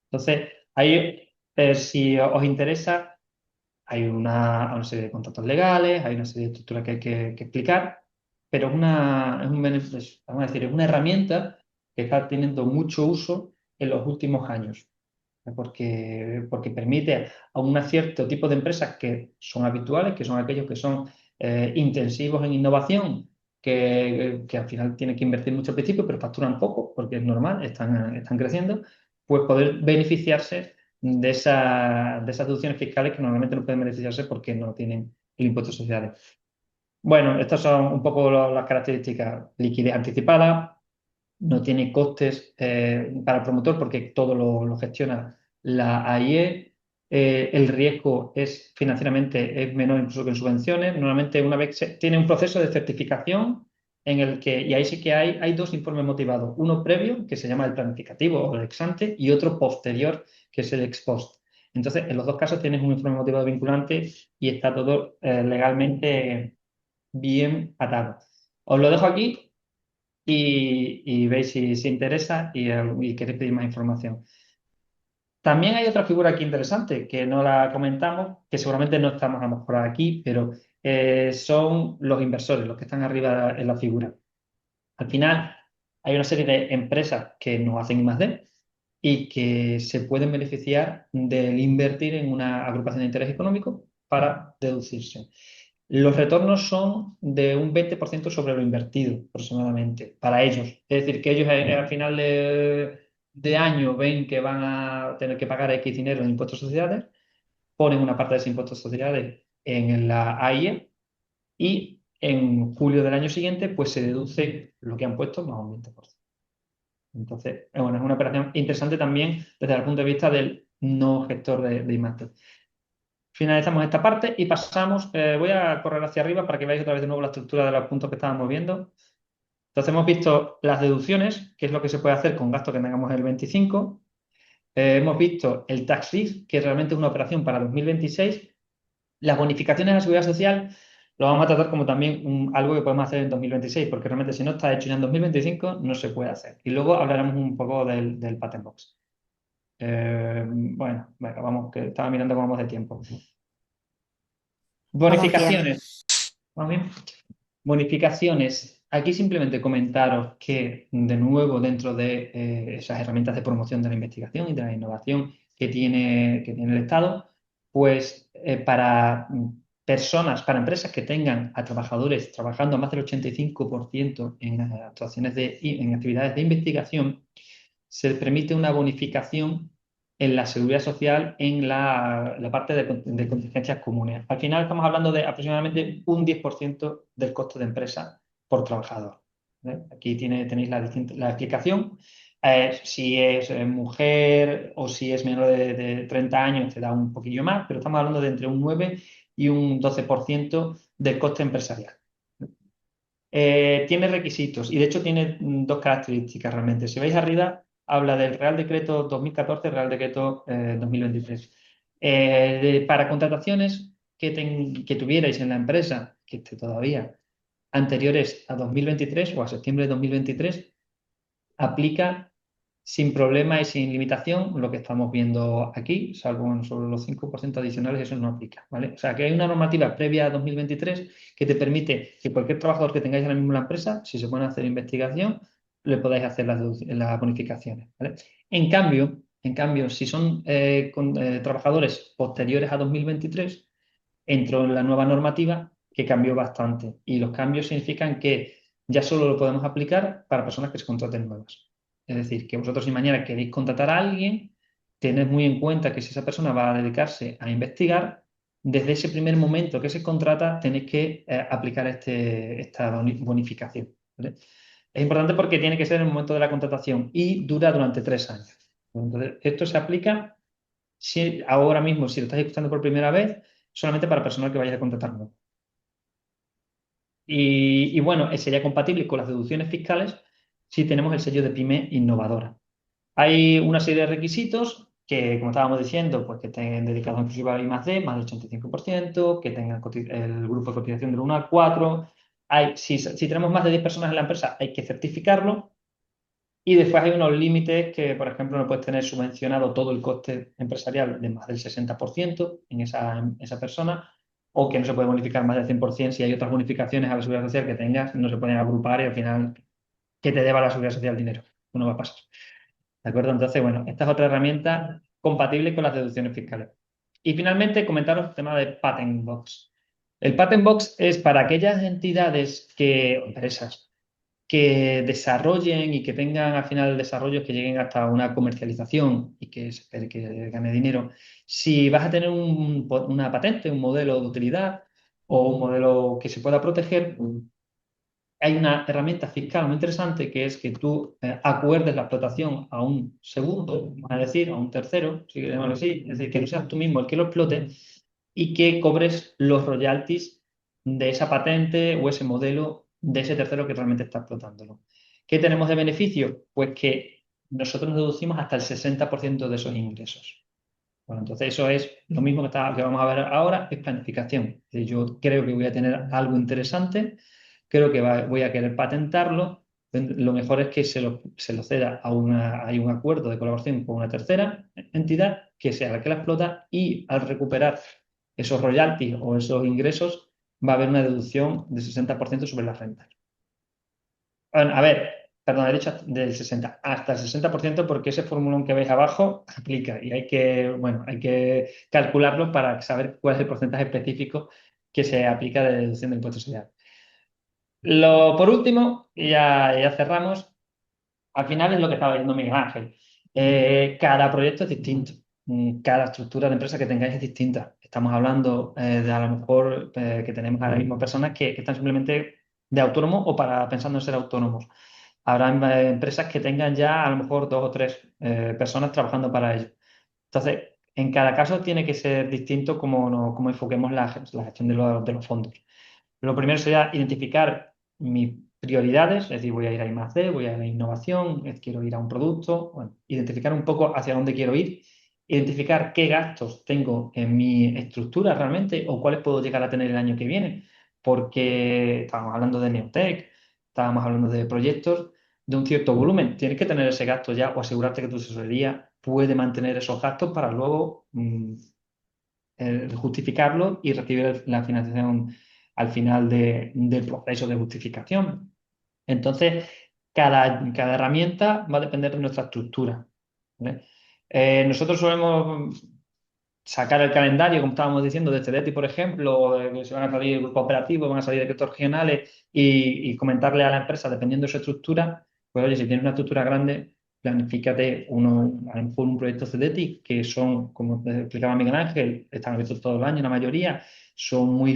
Entonces, ahí, si os interesa, hay una serie de contratos legales, hay una serie de estructuras que hay que explicar, pero vamos a decir, es una herramienta que está teniendo mucho uso en los últimos años, porque permite a un cierto tipo de empresas que son habituales, que son aquellos que son intensivos en innovación, que al final tienen que invertir mucho al principio, pero facturan poco, porque es normal, están creciendo, pues poder beneficiarse de esas deducciones fiscales que normalmente no pueden beneficiarse porque no tienen el impuesto de sociedades. Bueno, estas son un poco las características. Liquidez anticipada, no tiene costes para el promotor porque todo lo gestiona la AIE. El riesgo financieramente es menor incluso que en subvenciones. Normalmente una vez tiene un proceso de certificación en el que, y ahí sí que hay dos informes motivados, uno previo, que se llama el planificativo o el ex ante, y otro posterior, que es el ex post. Entonces, en los dos casos tienes un informe motivado vinculante y está todo legalmente bien atado. Os lo dejo aquí y veis si interesa y queréis pedir más información. También hay otra figura aquí interesante que no la comentamos, que seguramente no estamos a lo mejor aquí, pero son los inversores, los que están arriba en la figura. Al final, hay una serie de empresas que nos hacen I+D y que se pueden beneficiar del invertir en una agrupación de interés económico para deducirse. Los retornos son de un 20% sobre lo invertido, aproximadamente, para ellos. Es decir, que ellos al final de año ven que van a tener que pagar X dinero en impuestos de sociedades, ponen una parte de ese impuesto de sociedades en la AIE y en julio del año siguiente pues se deduce lo que han puesto más un 20%. Entonces, bueno, es una operación interesante también desde el punto de vista del no gestor de I+D. Finalizamos esta parte y pasamos, voy a correr hacia arriba para que veáis otra vez de nuevo la estructura de los puntos que estábamos viendo. Entonces hemos visto las deducciones, que es lo que se puede hacer con gastos que tengamos en el 25. Hemos visto el tax lease, que realmente es una operación para 2026. Las bonificaciones a la seguridad social lo vamos a tratar como también algo que podemos hacer en 2026, porque realmente si no está hecho ya en 2025 no se puede hacer. Y luego hablaremos un poco del Patent Box. Bueno, venga, vamos, que estaba mirando cómo vamos de tiempo. Vamos bien. Bonificaciones. ¿Vamos bien? Bonificaciones. Aquí simplemente comentaros que, de nuevo, dentro de esas herramientas de promoción de la investigación y de la innovación que tiene el Estado, pues para personas, para empresas que tengan a trabajadores trabajando más del 85% en actuaciones en actividades de investigación, se permite una bonificación en la seguridad social en la parte de contingencias comunes. Al final estamos hablando de aproximadamente un 10% del costo de empresa por trabajador. Aquí tenéis la explicación. Si es mujer o si es menor de 30 años te da un poquillo más, pero estamos hablando de entre un 9 y un 12% del coste empresarial. Tiene requisitos y de hecho tiene dos características realmente. Si veis arriba, habla del Real Decreto 2014, Real Decreto 2023. Para contrataciones que tuvierais en la empresa, que esté todavía anteriores a 2023 o a septiembre de 2023, aplica sin problema y sin limitación lo que estamos viendo aquí, salvo sobre los 5% adicionales, eso no aplica, ¿vale? O sea, que hay una normativa previa a 2023 que te permite que cualquier trabajador que tengáis ahora mismo en la empresa, si se puede hacer investigación, le podáis hacer las bonificaciones, ¿vale? En cambio, si son trabajadores posteriores a 2023, entró en la nueva normativa que cambió bastante y los cambios significan que ya solo lo podemos aplicar para personas que se contraten nuevas. Es decir, que vosotros si mañana queréis contratar a alguien, tened muy en cuenta que si esa persona va a dedicarse a investigar, desde ese primer momento que se contrata, tenéis que aplicar esta bonificación. ¿Vale? Es importante porque tiene que ser en el momento de la contratación y dura durante 3 años. Entonces, esto se aplica ahora mismo, si lo estáis escuchando por primera vez, solamente para personal que vaya a contratar nuevo. Y bueno, sería compatible con las deducciones fiscales si tenemos el sello de pyme innovadora. Hay una serie de requisitos que, como estábamos diciendo, pues que estén dedicados en exclusiva a I+D, más del 85%, que tengan el grupo de cotización del 1 al 4. Si tenemos más de 10 personas en la empresa, hay que certificarlo. Y después hay unos límites que, por ejemplo, no puedes tener subvencionado todo el coste empresarial de más del 60% en esa persona, o que no se puede bonificar más del 100% si hay otras bonificaciones a la seguridad social que tengas, no se pueden agrupar y al final que te deba la seguridad social dinero. No va a pasar. ¿De acuerdo? Entonces, bueno, esta es otra herramienta compatible con las deducciones fiscales. Y finalmente, comentaros el tema de Patent Box. El Patent Box es para aquellas entidades empresas que desarrollen y que tengan al final desarrollos que lleguen hasta una comercialización y que se espere que gane dinero. Si vas a tener una patente, un modelo de utilidad o un modelo que se pueda proteger, hay una herramienta fiscal muy interesante que es que tú acuerdes la explotación a un segundo, es decir, a un tercero, si queremos así, es decir, que no seas tú mismo el que lo explote y que cobres los royalties de esa patente o ese modelo de ese tercero que realmente está explotándolo. ¿Qué tenemos de beneficio? Pues que nosotros nos deducimos hasta el 60% de esos ingresos. Bueno, entonces eso es lo mismo que vamos a ver ahora, es planificación. Yo creo que voy a tener algo interesante, creo que voy a querer patentarlo. Lo mejor es que se lo ceda hay un acuerdo de colaboración con una tercera entidad que sea la que la explota y al recuperar esos royalties o esos ingresos va a haber una deducción del 60% sobre la renta. Bueno, a ver, perdón, he dicho del 60, hasta el 60% porque ese formulón que veis abajo aplica y hay que calcularlo para saber cuál es el porcentaje específico que se aplica de deducción del impuesto social. Por último, y ya cerramos, al final es lo que estaba diciendo Miguel Ángel. Cada proyecto es distinto. Cada estructura de empresa que tengáis es distinta. Estamos hablando de a lo mejor que tenemos ahora mismo personas que están simplemente de autónomo o pensando en ser autónomos. Habrá empresas que tengan ya a lo mejor 2 o 3 personas trabajando para ello. Entonces, en cada caso tiene que ser distinto como enfoquemos la gestión de los fondos. Lo primero sería identificar mis prioridades, es decir, voy a ir a I+D, voy a ir a innovación, quiero ir a un producto, bueno, identificar un poco hacia dónde quiero ir, identificar qué gastos tengo en mi estructura realmente o cuáles puedo llegar a tener el año que viene, porque estábamos hablando de Neotech, estábamos hablando de proyectos de un cierto volumen. Tienes que tener ese gasto ya o asegurarte que tu tesorería puede mantener esos gastos para luego justificarlo y recibir la financiación al final del proceso de justificación. Entonces, cada herramienta va a depender de nuestra estructura. ¿Vale? Nosotros solemos sacar el calendario, como estábamos diciendo, de CDTI, por ejemplo, o de que se van a salir grupos operativos, van a salir decretos regionales y comentarle a la empresa, dependiendo de su estructura, pues oye, si tienes una estructura grande, planifícate a lo mejor un proyecto CDTI, que son, como te explicaba Miguel Ángel, están abiertos todo el año, la mayoría, son muy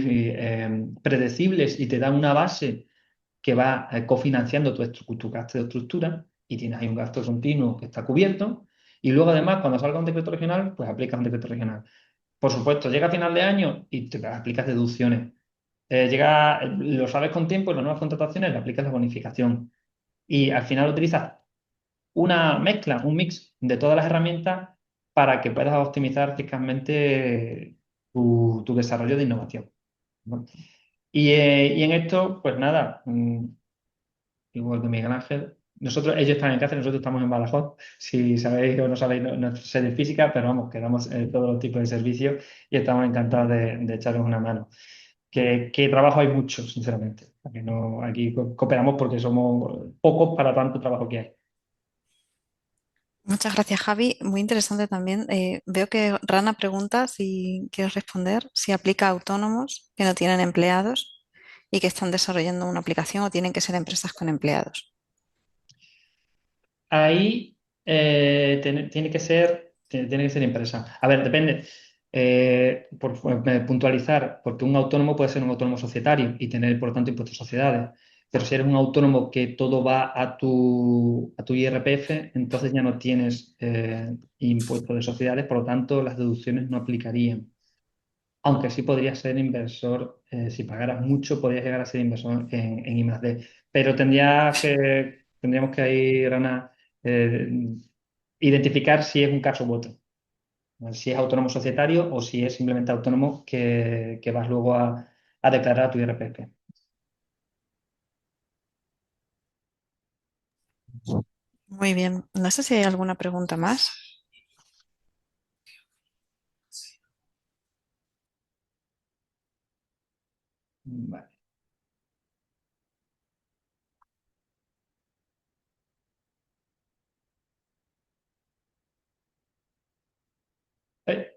predecibles y te dan una base que va cofinanciando tu gasto de estructura y tienes ahí un gasto continuo que está cubierto. Y luego, además, cuando salga un decreto regional, pues aplica un decreto regional. Por supuesto, llega a final de año y te aplicas deducciones. Lo sabes con tiempo, en las nuevas contrataciones le aplicas la bonificación. Y al final utilizas una mezcla, un mix de todas las herramientas para que puedas optimizar fiscalmente tu desarrollo de innovación, ¿no? Y en esto, pues nada, igual que Miguel Ángel. Ellos están en Cáceres, nosotros estamos en Badajoz. Si sabéis o no sabéis, no sé de física, pero vamos, que damos todos los tipos de servicios y estamos encantados de echaros una mano. Que trabajo hay mucho, sinceramente. Aquí cooperamos porque somos pocos para tanto trabajo que hay. Muchas gracias, Javi. Muy interesante también. Veo que Rana pregunta si quieres responder, si aplica a autónomos que no tienen empleados y que están desarrollando una aplicación o tienen que ser empresas con empleados. ahí tiene que ser empresa. A ver, depende. Puntualizar, porque un autónomo puede ser un autónomo societario y tener, por lo tanto, impuestos de sociedades. Pero si eres un autónomo que todo va a tu IRPF, entonces ya no tienes impuestos de sociedades, por lo tanto, las deducciones no aplicarían. Aunque sí podrías ser inversor, si pagaras mucho, podrías llegar a ser inversor en I+D. Pero tendríamos que ahí, Rana, eh, identificar si es un caso u otro. Si es autónomo societario o si es simplemente autónomo que vas luego a declarar a tu IRPF. Muy bien. No sé si hay alguna pregunta más. Vale. Eh,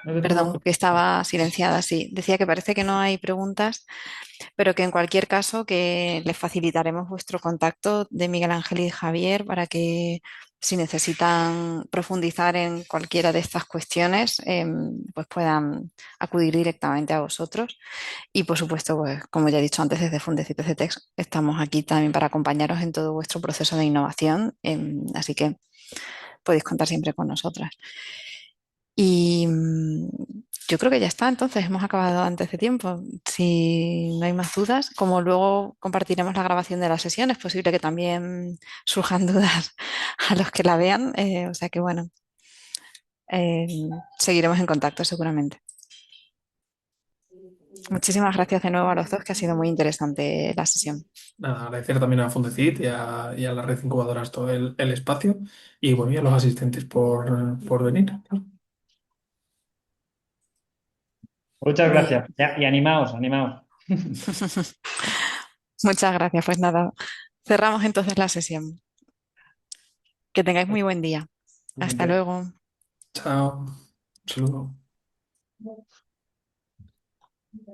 no te tengo más Perdón, que preguntas. estaba silenciada, sí. Decía que parece que no hay preguntas, pero que en cualquier caso que les facilitaremos vuestro contacto de Miguel Ángel y Javier para que si necesitan profundizar en cualquiera de estas cuestiones, pues puedan acudir directamente a vosotros. Y por supuesto, pues como ya he dicho antes, desde Fundecit Text estamos aquí también para acompañaros en todo vuestro proceso de innovación, así que podéis contar siempre con nosotras. Y yo creo que ya está, entonces hemos acabado antes de tiempo. Si no hay más dudas, como luego compartiremos la grabación de la sesión, es posible que también surjan dudas a los que la vean. O sea que bueno, eh, seguiremos en contacto seguramente. Muchísimas gracias de nuevo a los dos, que ha sido muy interesante la sesión. Nada, agradecer también a Fundecit y a la red incubadoras todo el espacio y bueno, y a los asistentes por venir. Muchas Muy... gracias. Y animaos, animaos. Muchas gracias. Pues nada, cerramos entonces la sesión. Que tengáis muy buen día. Hasta Igualmente. luego. Chao. Un saludo.